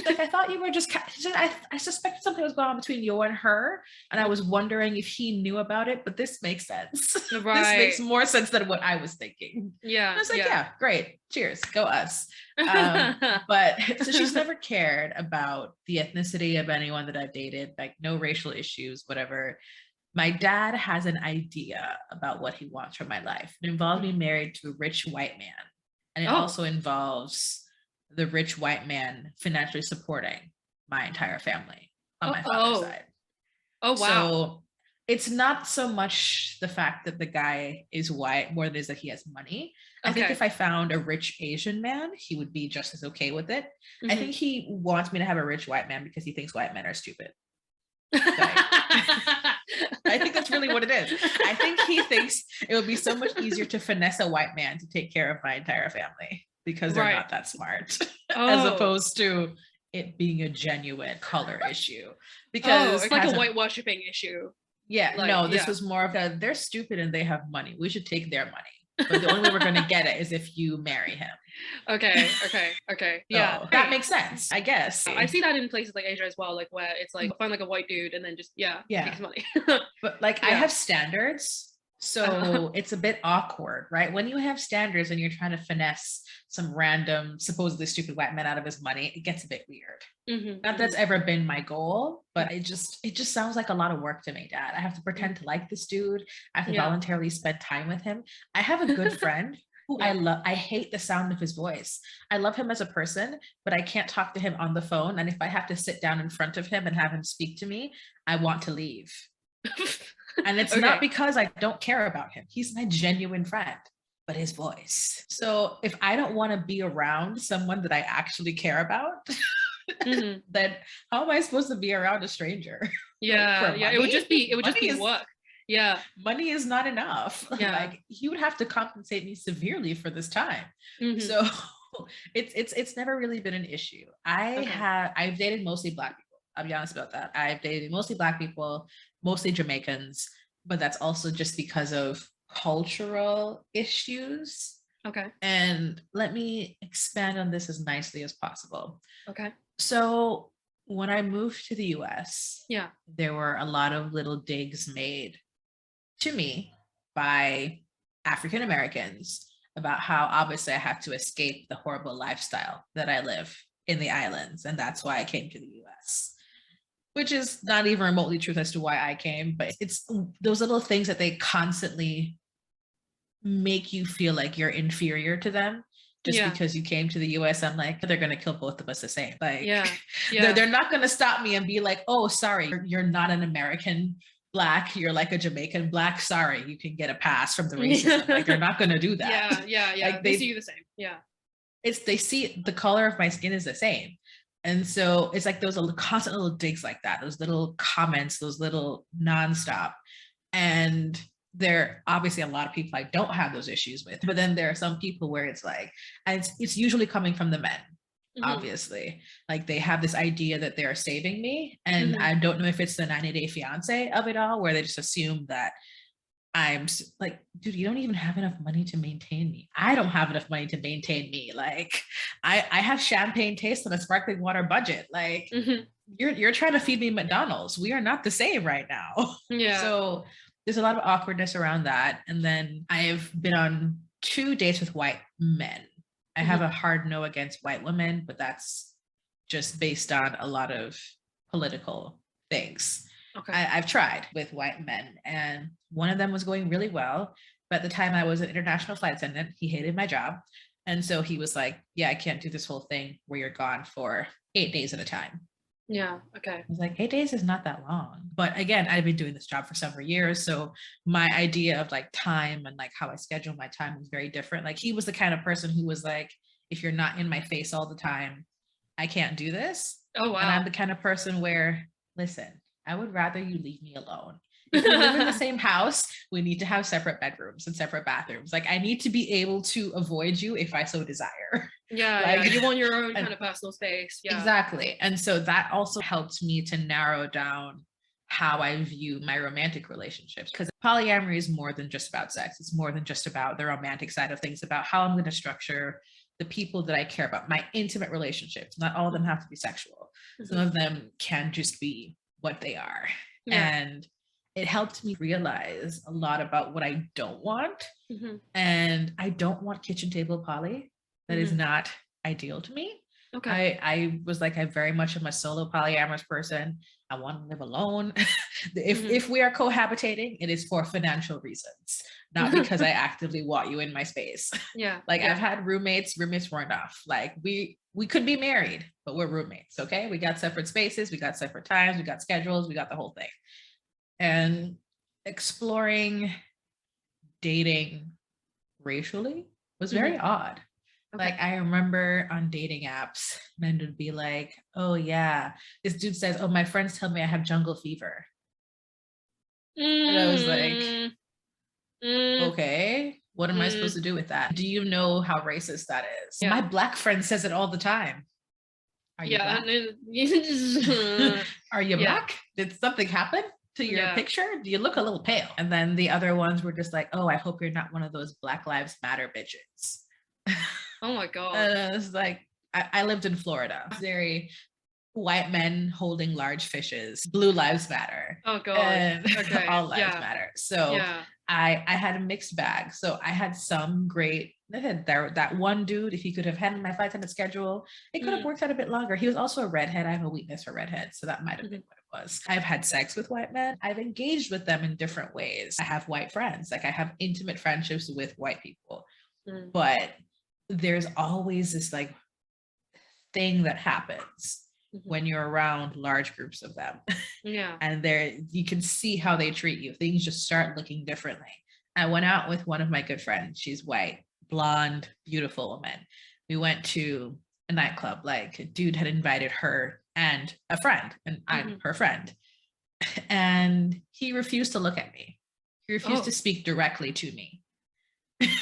Like, I thought you were just, I suspected something was going on between you and her. And I was wondering if he knew about it, but this makes sense. Right. This makes more sense than what I was thinking. Yeah. And I was like, yeah, great. Cheers. Go us. But so she's never cared about the ethnicity of anyone that I've dated, like no racial issues, whatever. My dad has an idea about what he wants from my life. It involves being married to a rich white man. And it also involves the rich white man financially supporting my entire family on my father's side. Oh, wow. So it's not so much the fact that the guy is white, more than it is that he has money. I think if I found a rich Asian man, he would be just as okay with it. I think he wants me to have a rich white man because he thinks white men are stupid. I think that's really what it is. I think he thinks it would be so much easier to finesse a white man to take care of my entire family because they're not that smart, as opposed to it being a genuine color issue. Because it's like a white worshipping issue. Yeah, like, no, this was more of a, they're stupid and they have money. We should take their money. but the only way we're going to get it is if you marry him. Okay. Yeah. So that makes sense, I guess. I see that in places like Asia as well, like where it's like find like a white dude and then just take his money. But like I have standards, so it's a bit awkward, right? When you have standards and you're trying to finesse some random, supposedly stupid white man out of his money, it gets a bit weird. Not that's ever been my goal, but it just sounds like a lot of work to me, Dad. I have to pretend to like this dude. I have to voluntarily spend time with him. I have a good friend who I love. I hate the sound of his voice. I love him as a person, but I can't talk to him on the phone. And if I have to sit down in front of him and have him speak to me, I want to leave. And it's not because I don't care about him. He's my genuine friend, but his voice. So if I don't want to be around someone that I actually care about, then how am I supposed to be around a stranger? It would just be work. Yeah. Money is not enough. Yeah. Like he would have to compensate me severely for this time. So it's never really been an issue. I've dated mostly Black people. I'll be honest about that. I've dated mostly Black people, mostly Jamaicans, but that's also just because of cultural issues. Okay. And let me expand on this as nicely as possible. Okay. So when I moved to the US, there were a lot of little digs made to me by African Americans about how obviously I have to escape the horrible lifestyle that I live in the islands. And that's why I came to the US, which is not even remotely truth as to why I came, but it's those little things that they constantly make you feel like you're inferior to them just because you came to the US. I'm like, they're going to kill both of us the same. Like, they're not going to stop me and be like, oh, sorry, you're not an American Black, you're like a Jamaican Black. Sorry, you can get a pass from the racism. Like, they're not going to do that. Like, they see you the same. They see the color of my skin is the same. And so it's like those constant little digs like that, those little comments, those little nonstop. And there are obviously a lot of people I don't have those issues with, but then there are some people where it's like, and it's usually coming from the men, obviously. Like they have this idea that they're saving me. And I don't know if it's the 90-day fiance of it all, where they just assume that I'm like, dude, you don't even have enough money to maintain me. I don't have enough money to maintain me. Like I have champagne taste on a sparkling water budget. Like you're trying to feed me McDonald's. We are not the same right now. So there's a lot of awkwardness around that. And then I have been on 2 dates with white men. I have a hard no against white women, but that's just based on a lot of political things. Okay. I've tried with white men, and one of them was going really well. But at the time I was an international flight attendant, he hated my job. And so he was like, yeah, I can't do this whole thing where you're gone for 8 days at a time. Okay. I was like, 8 days is not that long. But again, I've been doing this job for several years. So my idea of like time and like how I schedule my time was very different. Like he was the kind of person who was like, if you're not in my face all the time, I can't do this. Oh, wow. And I'm the kind of person where, listen, I would rather you leave me alone. If we live in the same house, we need to have separate bedrooms and separate bathrooms. Like I need to be able to avoid you if I so desire. You want your own kind of personal space. Exactly. And so that also helped me to narrow down how I view my romantic relationships, because polyamory is more than just about sex. It's more than just about the romantic side of things, about how I'm going to structure the people that I care about, my intimate relationships. Not all of them have to be sexual. Some of them can just be what they are. And it helped me realize a lot about what I don't want. And I don't want kitchen table poly. That is not ideal to me. Okay. I was like, I very much am a solo polyamorous person. I want to live alone. If we are cohabitating, it is for financial reasons, not because I actively want you in my space. I've had roommates weren't enough. Like we could be married, but we're roommates. Okay. We got separate spaces, we got separate times, we got schedules, we got the whole thing. And exploring dating racially was very odd. Okay. Like I remember on dating apps, men would be like, oh yeah, this dude says, oh, my friends tell me I have jungle fever. And I was like, okay, what am I supposed to do with that? Do you know how racist that is? My Black friend says it all the time. Are you Black? Are you Black? Did something happen? to your picture, you look a little pale. And then the other ones were just like, oh, I hope you're not one of those Black Lives Matter bitches. Oh my God. And it's like, I lived in Florida. Very white men holding large fishes, blue lives matter. Oh God. And Okay. all lives matter. So I had a mixed bag. So I had some great, that one dude, if he could have handled my 5-minute schedule, it could have worked out a bit longer. He was also a redhead. I have a weakness for redheads. So that might have been what it was. I've had sex with white men. I've engaged with them in different ways. I have white friends. Like I have intimate friendships with white people. But there's always this like thing that happens when you're around large groups of them. And there you can see how they treat you. Things just start looking differently. I went out with one of my good friends. She's white, blonde, beautiful woman. We went to a nightclub. Like a dude had invited her and a friend, and I'm her friend. And he refused to look at me. He refused to speak directly to me.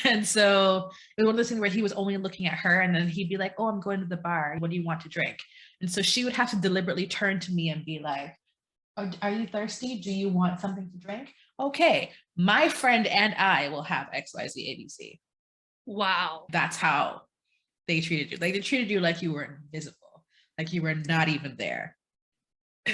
And so it was one of those things where he was only looking at her, and then he'd be like, oh, I'm going to the bar. What do you want to drink? And so she would have to deliberately turn to me and be like, are you thirsty? Do you want something to drink? Okay, my friend and I will have XYZ ABC. Wow. That's how they treated you. Like they treated you like you were invisible, like you were not even there.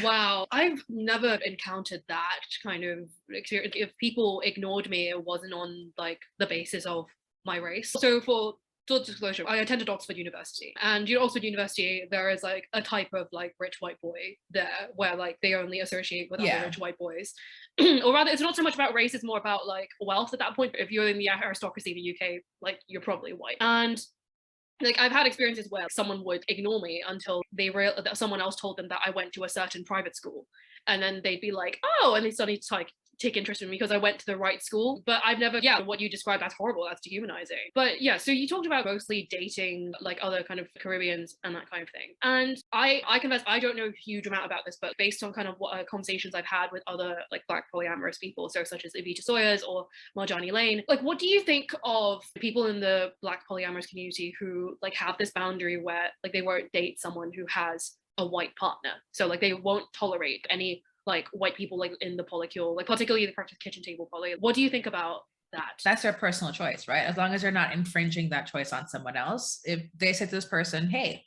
Wow, I've never encountered that kind of experience. If people ignored me, it wasn't on like the basis of my race. So for full disclosure, I attended Oxford University, and Oxford University, there is like a type of like rich white boy there where like they only associate with other rich white boys. Or rather, it's not so much about race, it's more about like wealth at that point. If you're in the aristocracy in the UK, like you're probably white. And like I've had experiences where someone would ignore me until they that someone else told them that I went to a certain private school, and then they'd be like, oh, and they suddenly like take interest in me because I went to the right school. But I've never, what you described, that's horrible, that's dehumanizing. But yeah, so you talked about mostly dating like other kind of Caribbeans and that kind of thing. And I confess, I don't know a huge amount about this, but based on kind of what conversations I've had with other like Black polyamorous people, so such as Evita Sawyers or Marjani Lane, like what do you think of people in the Black polyamorous community who like have this boundary where like they won't date someone who has a white partner? So like they won't tolerate any like white people like in the polycule, like particularly the practice kitchen table poly. What do you think about that? That's their personal choice, right? As long as they're not infringing that choice on someone else. If they say to this person, hey,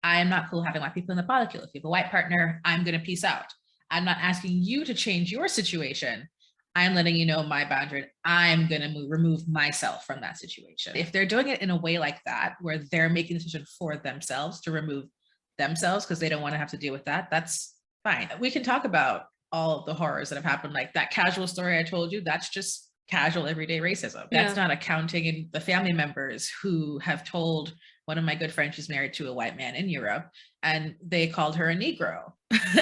I'm not cool having white people in the polycule. If you have a white partner, I'm going to peace out. I'm not asking you to change your situation. I'm letting you know my boundary. I'm going to remove myself from that situation. If they're doing it in a way like that, where they're making the decision for themselves to remove themselves because they don't want to have to deal with that, that's fine. We can talk about all of the horrors that have happened, like that casual story I told you. That's just casual everyday racism. That's not accounting in the family members who have told one of my good friends, she's married to a white man in Europe, and they called her a Negro.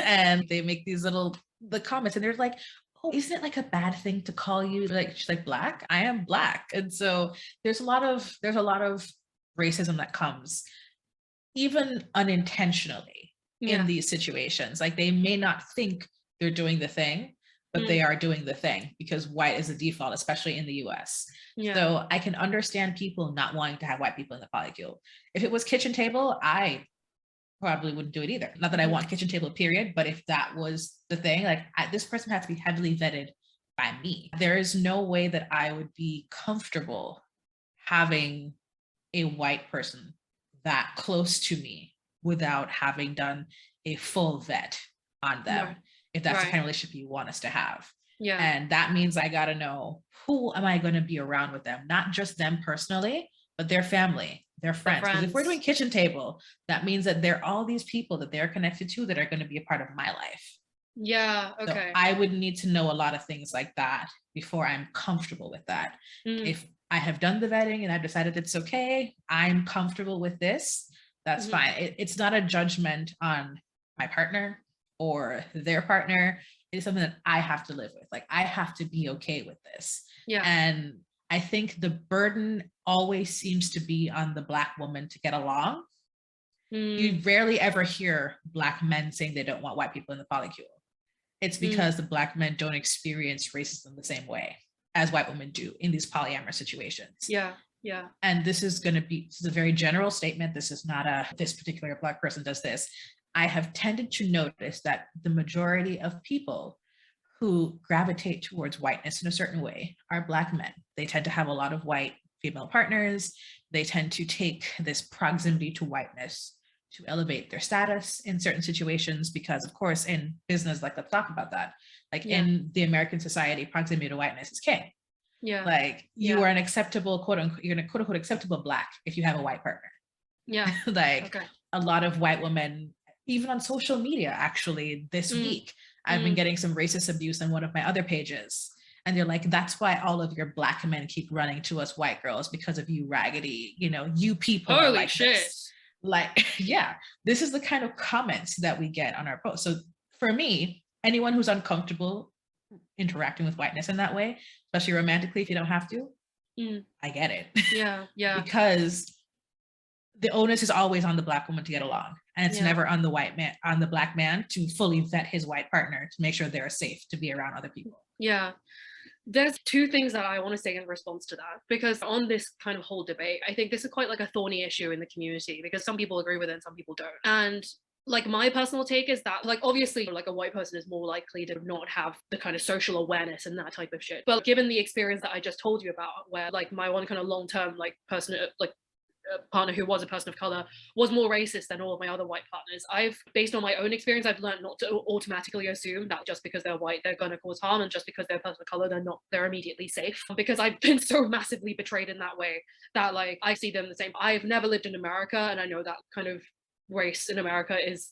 And they make these the comments, and they're like, oh, isn't it like a bad thing to call you like, she's like, Black? I am Black. And so there's a lot of racism that comes even unintentionally in these situations. Like they may not think they're doing the thing, but they are doing the thing because white is the default, especially in the US. So I can understand people not wanting to have white people in the polycule. If it was kitchen table, I probably wouldn't do it either. Not that I want kitchen table period, but if that was the thing, like this person has to be heavily vetted by me. There is no way that I would be comfortable having a white person that close to me without having done a full vet on them, if that's the kind of relationship you want us to have. And that means I got to know, who am I going to be around with them? Not just them personally, but their family, their friends. Because if we're doing kitchen table, that means that there are all these people that they're connected to that are going to be a part of my life. So I would need to know a lot of things like that before I'm comfortable with that. If I have done the vetting and I've decided it's okay, I'm comfortable with this, that's fine. It's not a judgment on my partner or their partner. It's something that I have to live with. Like I have to be okay with this. And I think the burden always seems to be on the Black woman to get along. You rarely ever hear Black men saying they don't want white people in the polycule. It's because the Black men don't experience racism the same way as white women do in these polyamorous situations. And this is a very general statement. This is not this particular Black person does this. I have tended to notice that the majority of people who gravitate towards whiteness in a certain way are Black men. They tend to have a lot of white female partners. They tend to take this proximity to whiteness to elevate their status in certain situations, because of course in business, like let's talk about that, like in the American society, proximity to whiteness is king. Like you are an acceptable quote unquote, you're an quote unquote acceptable Black if you have a white partner. Like a lot of white women, even on social media, actually this week I've been getting some racist abuse on one of my other pages, and they're like, that's why all of your Black men keep running to us white girls, because of you raggedy, you know, you people are like this. Like, yeah, this is the kind of comments that we get on our posts. So for me, anyone who's uncomfortable interacting with whiteness in that way, especially romantically, if you don't have to, I get it. Because the onus is always on the Black woman to get along, and it's never on the white man, on the Black man to fully vet his white partner to make sure they're safe to be around other people. There's two things that I want to say in response to that, because on this kind of whole debate, I think this is quite like a thorny issue in the community, because some people agree with it and some people don't. And like my personal take is that, like, obviously like a white person is more likely to not have the kind of social awareness and that type of shit. But given the experience that I just told you about, where like my one kind of long-term like person, like partner who was a person of color, was more racist than all of my other white partners, based on my own experience, I've learned not to automatically assume that just because they're white they're going to cause harm, and just because they're a person of color they're immediately safe, because I've been so massively betrayed in that way that like I see them the same. I've never lived in America, and I know that kind of race in America is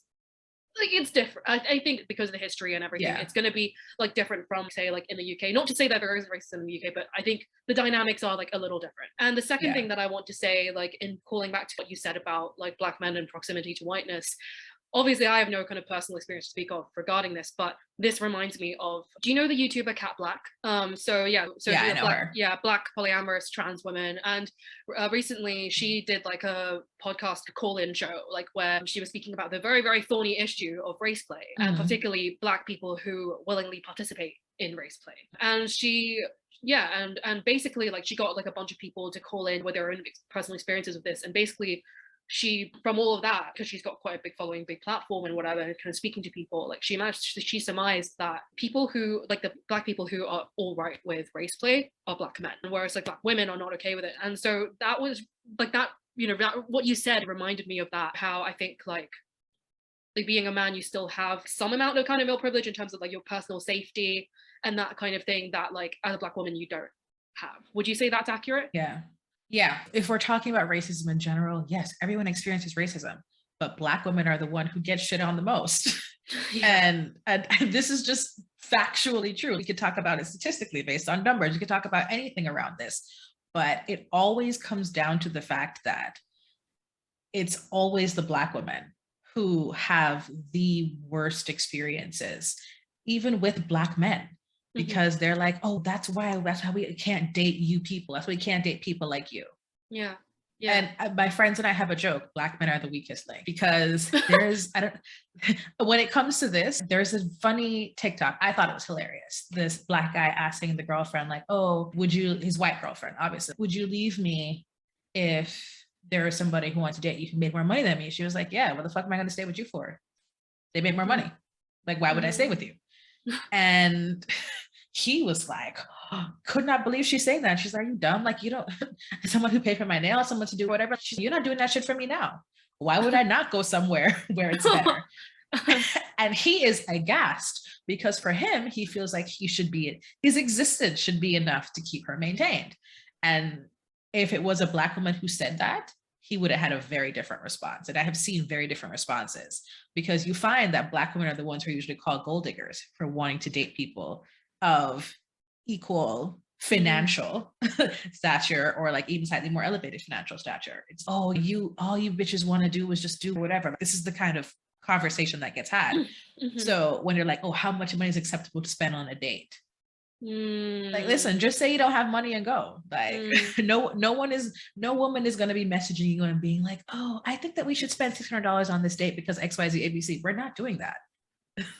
like, it's different. I think because of the history and everything, it's going to be like different from, say, like in the UK. Not to say that there is racism in the UK, but I think the dynamics are like a little different. And the second thing that I want to say, like in calling back to what you said about like Black men and proximity to whiteness, obviously I have no kind of personal experience to speak of regarding this, but this reminds me of, do you know the YouTuber Cat Black? I know her. Black polyamorous trans woman. And recently she did like a podcast call-in show, like where she was speaking about the very, very thorny issue of race play, and particularly Black people who willingly participate in race play. And she and basically like she got like a bunch of people to call in with their own personal experiences of this, and basically she, from all of that, because she's got quite a big following, big platform and whatever, and kind of speaking to people, like she surmised that people who, like the Black people who are all right with race play are Black men, whereas like Black women are not okay with it. And so that was like that, you know, that what you said reminded me of that, how I think like being a man, you still have some amount of kind of male privilege in terms of like your personal safety and that kind of thing that like as a Black woman you don't have. Would you say that's accurate? Yeah, if we're talking about racism in general, yes, everyone experiences racism, but Black women are the one who gets shit on the most. And this is just factually true. We could talk about it statistically based on numbers. We could talk about anything around this, but it always comes down to the fact that it's always the Black women who have the worst experiences, even with Black men. Because they're like, oh, that's how we can't date you people. That's why we can't date people like you. And my friends and I have a joke: Black men are the weakest link, because when it comes to this, there's a funny TikTok. I thought it was hilarious. This Black guy asking the girlfriend, like, oh, his white girlfriend, obviously, would you leave me if there was somebody who wants to date you who made more money than me? She was like, yeah, what the fuck am I going to stay with you for? They make more money. Like, why would I stay with you? And he was like, could not believe she's saying that. She's like, are you dumb? Like, you don't, someone who paid for my nails, someone to do whatever. You're not doing that shit for me now. Why would I not go somewhere where it's better? And he is aghast, because for him, he feels like his existence should be enough to keep her maintained. And if it was a Black woman who said that, he would have had a very different response. And I have seen very different responses, because you find that Black women are the ones who are usually called gold diggers for wanting to date people of equal financial stature, or like even slightly more elevated financial stature. It's, all you bitches want to do is just do whatever. This is the kind of conversation that gets had. So when you're like, oh, how much money is acceptable to spend on a date? Like, listen, just say you don't have money and go. Like, no woman is going to be messaging you and being like, oh, I think that we should spend $600 on this date because XYZ ABC. We're not doing that.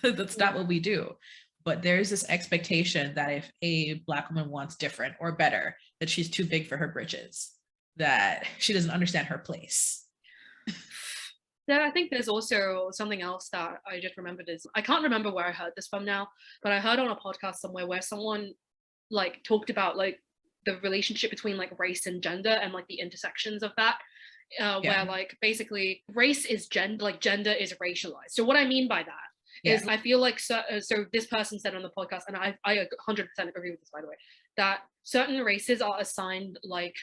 That's not what we do. But there's this expectation that if a Black woman wants different or better, that she's too big for her britches, that she doesn't understand her place. Then I think there's also something else that I just remembered is, I can't remember where I heard this from now, but I heard on a podcast somewhere where someone like talked about like the relationship between like race and gender and like the intersections of that. Where like basically race is gender, like gender is racialized. So what I mean by that is I feel like so this person said on the podcast, and I 100% agree with this, by the way, that certain races are assigned like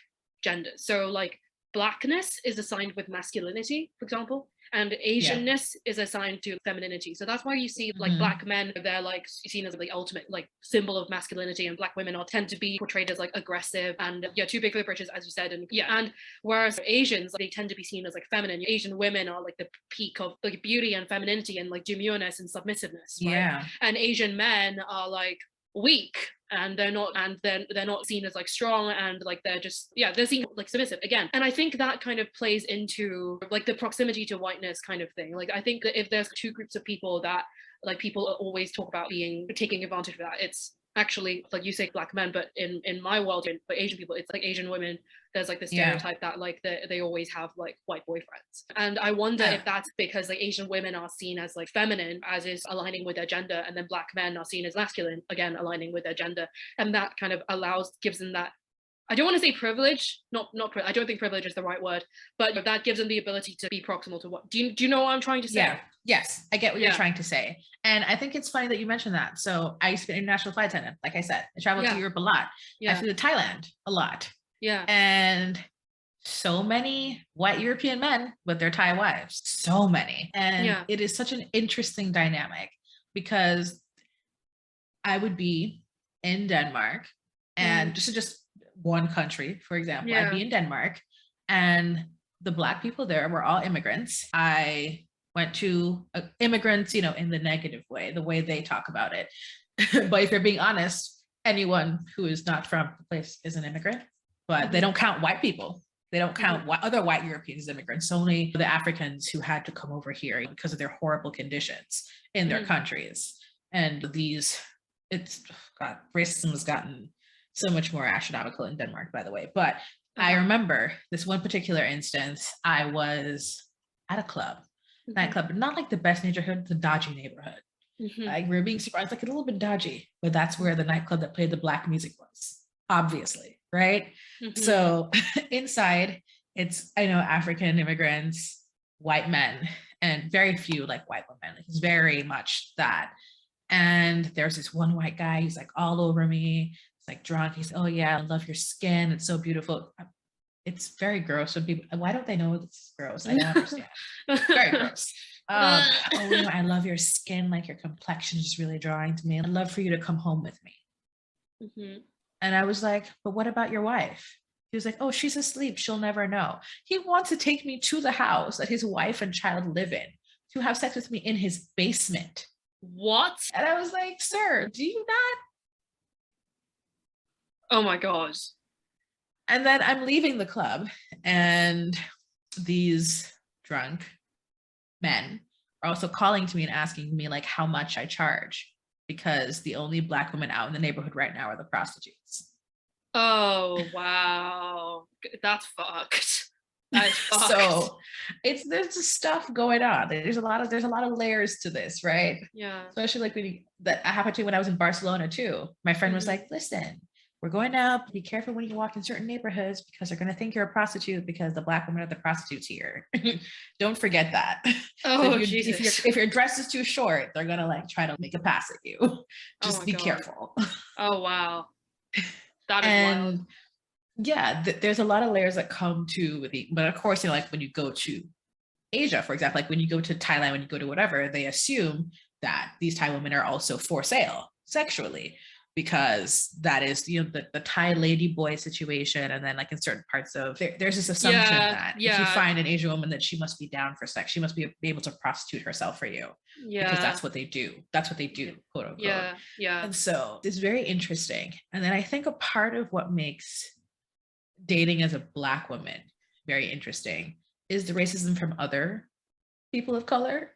genders. So like blackness is assigned with masculinity, for example, and Asianness is assigned to femininity. So that's why you see like black men, they're like seen as the ultimate like symbol of masculinity, and black women tend to be portrayed as like aggressive and too big for the britches, as you said. And whereas Asians, they tend to be seen as like feminine. Asian women are like the peak of like beauty and femininity and like demureness and submissiveness, right? And Asian men are like weak, and they're not seen as like strong, and like they're just they're seen like submissive again. And I think that kind of plays into like the proximity to whiteness kind of thing. Like I think that if there's two groups of people that like people always talk about taking advantage of that, it's actually like you say black men, but in my world, for Asian people, it's like Asian women. There's like the stereotype that like they always have like white boyfriends, and I wonder if that's because like Asian women are seen as like feminine, as is aligning with their gender, and then black men are seen as masculine, again aligning with their gender, and that kind of gives them that, I don't want to say privilege, I don't think privilege is the right word, but that gives them the ability to be proximal to what. Do you know what I'm trying to say? Yes, I get what you're trying to say. And I think it's funny that you mentioned that. So I used to be an international flight attendant. Like I said, I traveled to Europe a lot. I flew to Thailand a lot. And so many white European men with their Thai wives, so many. And it is such an interesting dynamic, because I would be in Denmark, and just one country, for example, I'd be in Denmark, and the Black people there were all immigrants. I went to immigrants, in the negative way, the way they talk about it. But if you're being honest, anyone who is not from the place is an immigrant, but they don't count white people. They don't count other white Europeans as immigrants, only the Africans who had to come over here because of their horrible conditions in their countries. And racism has gotten so much more astronomical in Denmark, by the way. But I remember this one particular instance. I was at a nightclub, but not like the best neighborhood, it's a dodgy neighborhood. Like we were being surprised, like a little bit dodgy, but that's where the nightclub that played the Black music was, obviously, right? So inside, I know African immigrants, white men, and very few like white women. Like, it's very much that. And there's this one white guy, he's like all over me. He's like drunk. He's, oh yeah, I love your skin. It's so beautiful. It's very gross. When people, why don't they know it's gross? I don't understand. Very gross. Oh, I love your skin. Like your complexion is just really drawing to me. I'd love for you to come home with me. And I was like, but what about your wife? He was like, oh, she's asleep. She'll never know. He wants to take me to the house that his wife and child live in to have sex with me in his basement. What? And I was like, sir, do you not? Oh my gosh. And then I'm leaving the club, and these drunk men are also calling to me and asking me like how much I charge, because the only Black women out in the neighborhood right now are the prostitutes. Oh, wow. That's fucked. That's fucked. So there's just stuff going on. There's a lot of layers to this, right? Yeah. Especially like that happened to me when I was in Barcelona too. My friend was like, listen, we're going out. Be careful when you walk in certain neighborhoods, because they're going to think you're a prostitute because the Black women are the prostitutes here. Don't forget that. Oh, so Jesus. if your dress is too short, they're going to like try to make a pass at you. Just be careful. Oh, wow. That is wild. Yeah, there's a lot of layers that come to but of course, like when you go to Asia, for example, like when you go to Thailand, when you go to whatever, they assume that these Thai women are also for sale sexually, because that is, the Thai lady boy situation. And then like in certain parts of there's this assumption that if you find an Asian woman, that she must be down for sex. She must be able to prostitute herself for you. Because that's what they do. That's what they do, quote unquote. Yeah. And so it's very interesting. And then I think a part of what makes dating as a Black woman very interesting is the racism from other people of color.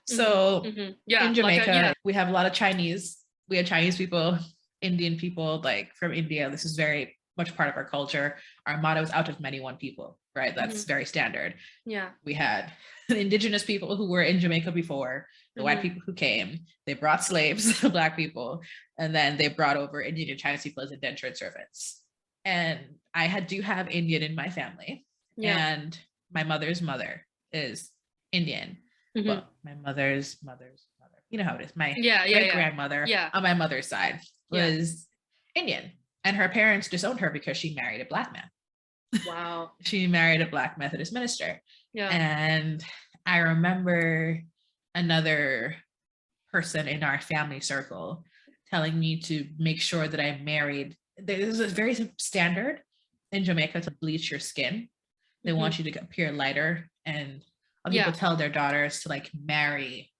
So in Jamaica, we have a lot of Chinese. We have Chinese people, Indian people, like from India. This is very much part of our culture. Our motto is out of many, one people. right? That's very standard. Yeah. We had indigenous people who were in Jamaica before, the white people who came, they brought slaves, Black people, and then they brought over Indian and Chinese people as indentured servants. And I do have Indian in my family, and my mother's mother is Indian, but my mother's mother, you know how it is. My great grandmother on my mother's side was Indian, and her parents disowned her because she married a Black man. Wow. She married a Black Methodist minister. Yeah. And I remember another person in our family circle telling me to make sure that I married. This is very standard in Jamaica to bleach your skin. They want you to appear lighter, and people tell their daughters to like marry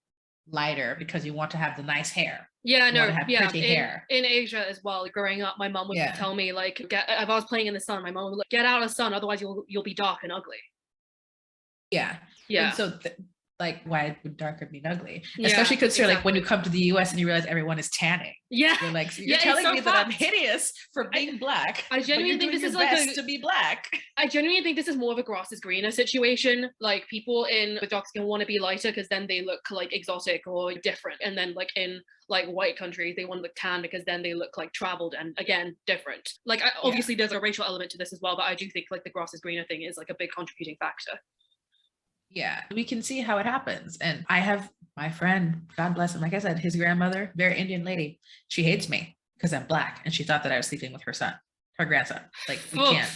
lighter because you want to have the nice hair. Yeah, no, have pretty hair. In Asia as well, growing up, my mom would tell me like, if I was playing in the sun, my mom would like, get out of the sun, otherwise you'll be dark and ugly. Yeah. And so like, why would darker mean ugly? Yeah, especially because you're like, when you come to the US and you realize everyone is tanning. Yeah. You're like, you're telling me that I'm hideous for being Black. I genuinely think this is like to be Black. I genuinely think this is more of a grass is greener situation. Like people with dark skin want to be lighter because then they look like exotic or different. And then like in like white countries, they want to look tan because then they look like traveled and again, different. Like obviously there's a racial element to this as well, but I do think like the grass is greener thing is like a big contributing factor. Yeah, we can see how it happens. And I have my friend, God bless him, like I said, his grandmother, very Indian lady, she hates me because I'm Black, and she thought that I was sleeping with her grandson. Like we can't,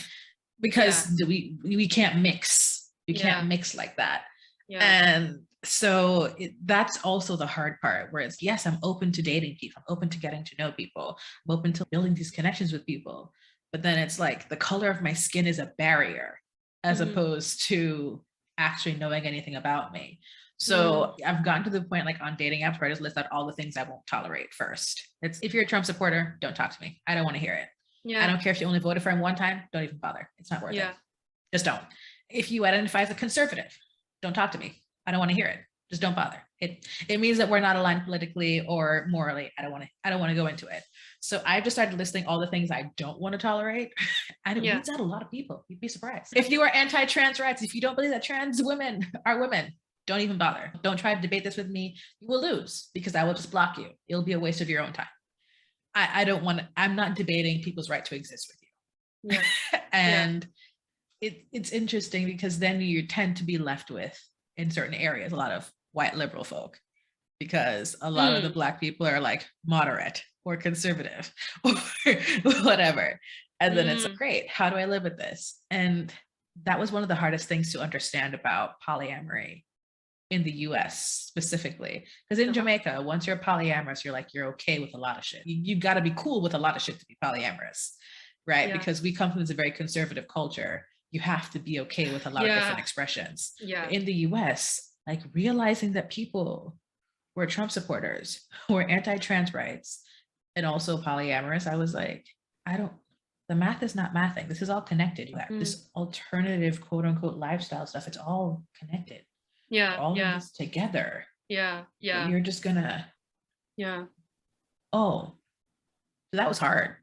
because we can't mix. We can't mix like that. Yeah. And so that's also the hard part, where it's, yes, I'm open to dating people, I'm open to getting to know people, I'm open to building these connections with people, but then it's like the color of my skin is a barrier as opposed to actually knowing anything about me. So I've gotten to the point, like on dating apps, where I just list out all the things I won't tolerate first. It's, if you're a Trump supporter, don't talk to me. I don't want to hear it. Yeah. I don't care if you only voted for him one time, don't even bother. It's not worth it. Just don't. If you identify as a conservative, don't talk to me. I don't want to hear it. Just don't bother. It means that we're not aligned politically or morally. I don't want to go into it. So I've just started listing all the things I don't want to tolerate. And it weeds out a lot of people. You'd be surprised. If you are anti-trans rights, if you don't believe that trans women are women, don't even bother. Don't try to debate this with me. You will lose because I will just block you. It'll be a waste of your own time. I'm not debating people's right to exist with you. Yeah. And it's interesting because then you tend to be left with, in certain areas, a lot of white liberal folk, because a lot of the Black people are like moderate or conservative or whatever. And then it's like, great, how do I live with this? And that was one of the hardest things to understand about polyamory in the US specifically. Because in Jamaica, once you're polyamorous, you're okay with a lot of shit. You've got to be cool with a lot of shit to be polyamorous, right? Yeah. Because we come from this very conservative culture. You have to be okay with a lot of different expressions. Yeah. In the US, like realizing that people were Trump supporters, who were anti-trans rights, and also polyamorous, I was like, the math is not mathing. This is all connected. You have this alternative, quote unquote, lifestyle stuff. It's all connected. Yeah. All of this together. Yeah. Yeah. You're just gonna. Yeah. Oh. So that was hard.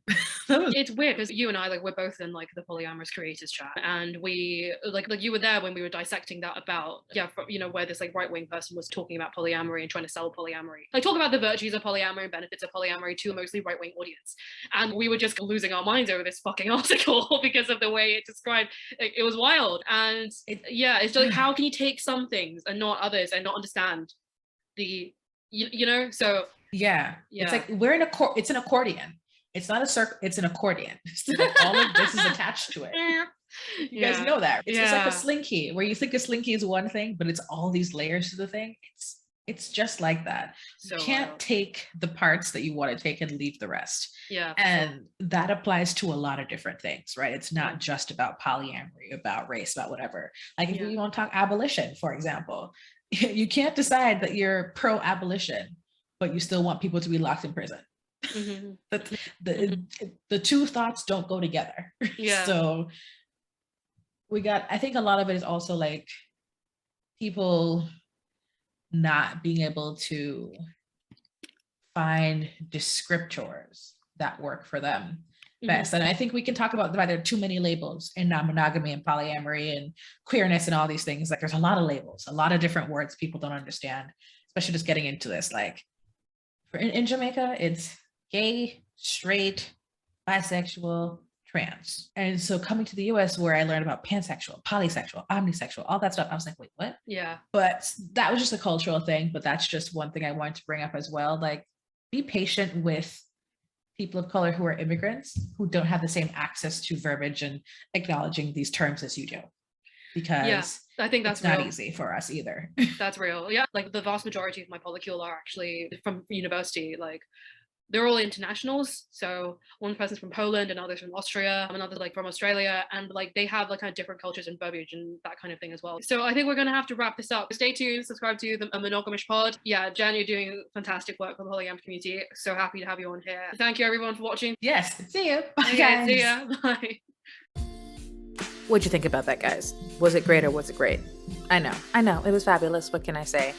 It's weird because you and I, like, we're both in like the polyamorous creators chat, and we like you were there when we were dissecting that about where this like right-wing person was talking about polyamory and trying to sell polyamory, like talk about the virtues of polyamory and benefits of polyamory to a mostly right-wing audience, and we were just losing our minds over this fucking article because of the way it described it was wild. And it's like, how can you take some things and not others and not understand the so it's like we're in it's an accordion. It's not a circle, it's an accordion. So all of this is attached to it. You guys know that. It's just like a slinky, where you think a slinky is one thing, but it's all these layers to the thing. It's just like that. So you can't take the parts that you want to take and leave the rest. Yeah. And that applies to a lot of different things, right? It's not just about polyamory, about race, about whatever. Like if we want to talk abolition, for example, you can't decide that you're pro-abolition, but you still want people to be locked in prison. But the two thoughts don't go together. Yeah. So I think a lot of it is also like people not being able to find descriptors that work for them. best. And I think we can talk about why there are too many labels in non-monogamy and polyamory and queerness and all these things. Like there's a lot of labels, a lot of different words people don't understand, especially just getting into this. Like in Jamaica, it's gay, straight, bisexual, trans. And so coming to the US where I learned about pansexual, polysexual, omnisexual, all that stuff, I was like, wait, what? Yeah. But that was just a cultural thing. But that's just one thing I wanted to bring up as well. Like be patient with people of color who are immigrants who don't have the same access to verbiage and acknowledging these terms as you do. Because I think that's not easy for us either. That's real. Yeah. Like the vast majority of my polycule are actually from university. Like they're all internationals. So one person's from Poland, another's from Austria, another like from Australia. And like they have like kind of different cultures and verbiage and that kind of thing as well. So I think we're going to have to wrap this up. Stay tuned, subscribe to the Monogamish pod. Yeah, Jen, you're doing fantastic work for the polygamy community. So happy to have you on here. Thank you everyone for watching. Yes. See you. Bye, okay, guys. See ya. Bye. What'd you think about that, guys? Was it great or was it great? I know. It was fabulous. What can I say?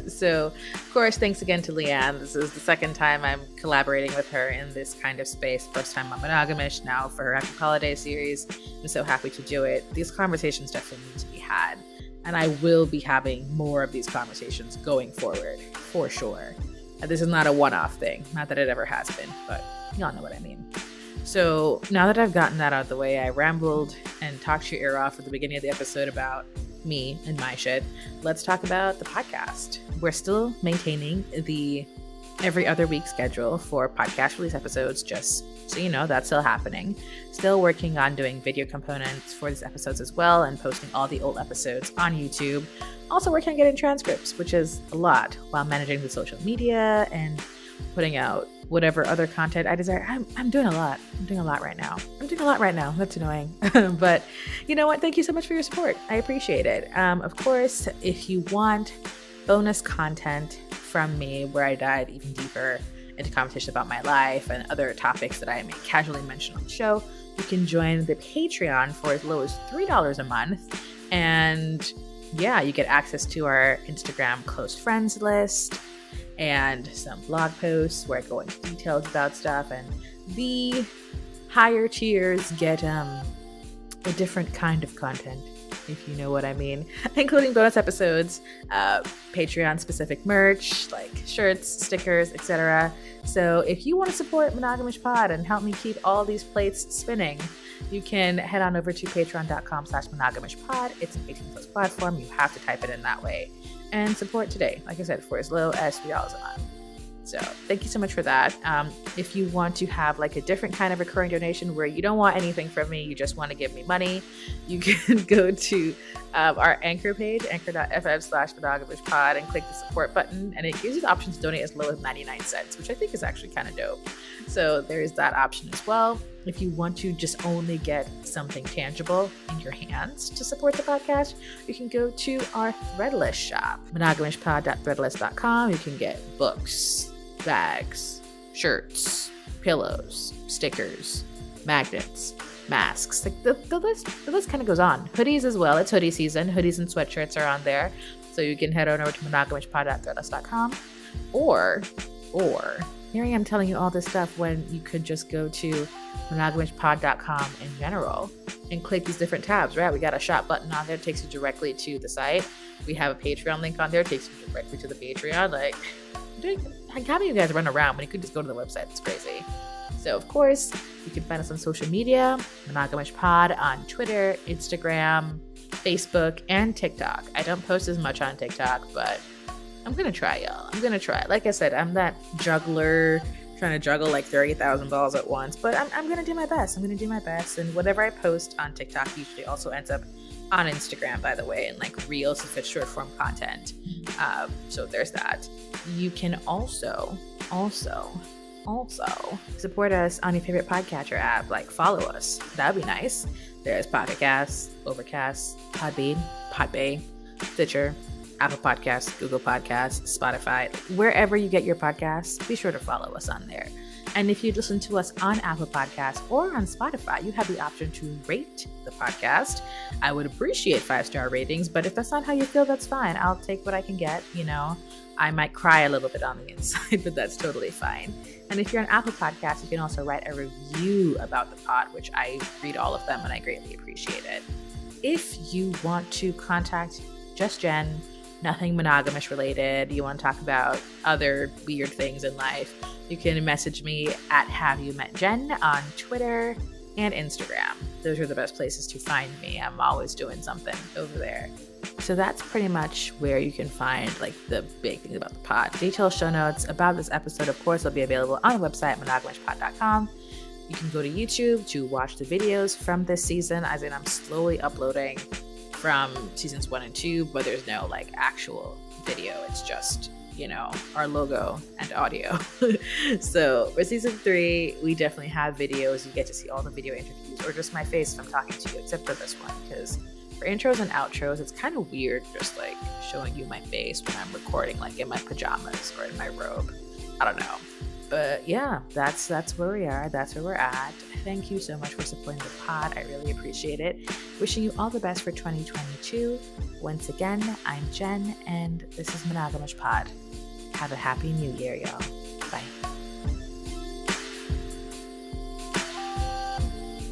So, of course, thanks again to Leanne. This is the second time I'm collaborating with her in this kind of space. First time on Monogamish, now for her Happy Polyday series. I'm so happy to do it. These conversations definitely need to be had. And I will be having more of these conversations going forward, for sure. This is not a one-off thing. Not that it ever has been, but y'all know what I mean. So now that I've gotten that out of the way, I rambled and talked your ear off at the beginning of the episode about me and my shit. Let's talk about the podcast. We're still maintaining the every other week schedule for podcast release episodes, just so you know, that's still happening. Still working on doing video components for these episodes as well and posting all the old episodes on YouTube. Also working on getting transcripts, which is a lot, while managing the social media and putting out whatever other content I desire. I'm doing a lot. I'm doing a lot right now. That's annoying. But you know what? Thank you so much for your support. I appreciate it. Of course, if you want bonus content from me where I dive even deeper into conversations about my life and other topics that I may casually mention on the show, you can join the Patreon for as low as $3 a month. And yeah, you get access to our Instagram close friends list and some blog posts where I go into details about stuff, and the higher tiers get a different kind of content, if you know what I mean, including bonus episodes, Patreon specific merch like shirts, stickers, etc. So if you want to support Monogamish Pod and help me keep all these plates spinning, you can head on over to patreon.com/monogamishpod. It's an 18+ platform. You have to type it in that way. And support today, like I said, for as low as $3 a month. So thank you so much for that. If you want to have like a different kind of recurring donation where you don't want anything from me, you just want to give me money, you can go to our Anchor page, anchor.fm/monogamishpod, and click the support button. And it gives you the option to donate as low as 99 cents, which I think is actually kind of dope. So there is that option as well. If you want to just only get something tangible in your hands to support the podcast, you can go to our Threadless shop, monogamishpod.threadless.com. You can get books, bags, shirts, pillows, stickers, magnets, masks. Like the list kind of goes on. Hoodies as well. It's hoodie season. Hoodies and sweatshirts are on there. So you can head on over to monogamishpod.threadless.com or here I am telling you all this stuff when you could just go to monogamishpod.com in general and click these different tabs, right? We got a shop button on there. It takes you directly to the site. We have a Patreon link on there. It takes you directly to the Patreon. Like, I'm having you guys run around when you could just go to the website. It's crazy. So, of course, you can find us on social media, Monogamish Pod on Twitter, Instagram, Facebook, and TikTok. I don't post as much on TikTok, but I'm going to try, y'all. I'm going to try. Like I said, I'm that juggler trying to juggle like 30,000 balls at once, but I'm going to do my best. And whatever I post on TikTok usually also ends up on Instagram, by the way, and like reels if it's short form content. So there's that. You can also support us on your favorite podcatcher app. Like follow us. That'd be nice. There's Pocket Casts, Overcast, Podbean, Podbay, Stitcher, Apple Podcasts, Google Podcasts, Spotify, wherever you get your podcasts, be sure to follow us on there. And if you listen to us on Apple Podcasts or on Spotify, you have the option to rate the podcast. I would appreciate 5-star ratings, but if that's not how you feel, that's fine. I'll take what I can get, you know. I might cry a little bit on the inside, but that's totally fine. And if you're on Apple Podcasts, you can also write a review about the pod, which I read all of them and I greatly appreciate it. If you want to contact just Jen, nothing monogamish related, you want to talk about other weird things in life, you can message me at Have You Met Jen on Twitter and Instagram. Those are the best places to find me. I'm always doing something over there. So that's pretty much where you can find like the big things about the pod. Detailed show notes about this episode, of course, will be available on the website, monogamishpod.com. You can go to YouTube to watch the videos from this season, as in I'm slowly uploading from seasons 1 and 2, but there's no like actual video. It's just, you know, our logo and audio. So for season 3, we definitely have videos. You get to see all the video interviews or just my face if I'm talking to you, except for this one, because for intros and outros, it's kind of weird just like showing you my face when I'm recording like in my pajamas or in my robe. I don't know. But yeah, that's where we are. That's where we're at. Thank you so much for supporting the pod. I really appreciate it. Wishing you all the best for 2022. Once again, I'm Jen, and this is Monogamish Pod. Have a happy new year, y'all. Bye.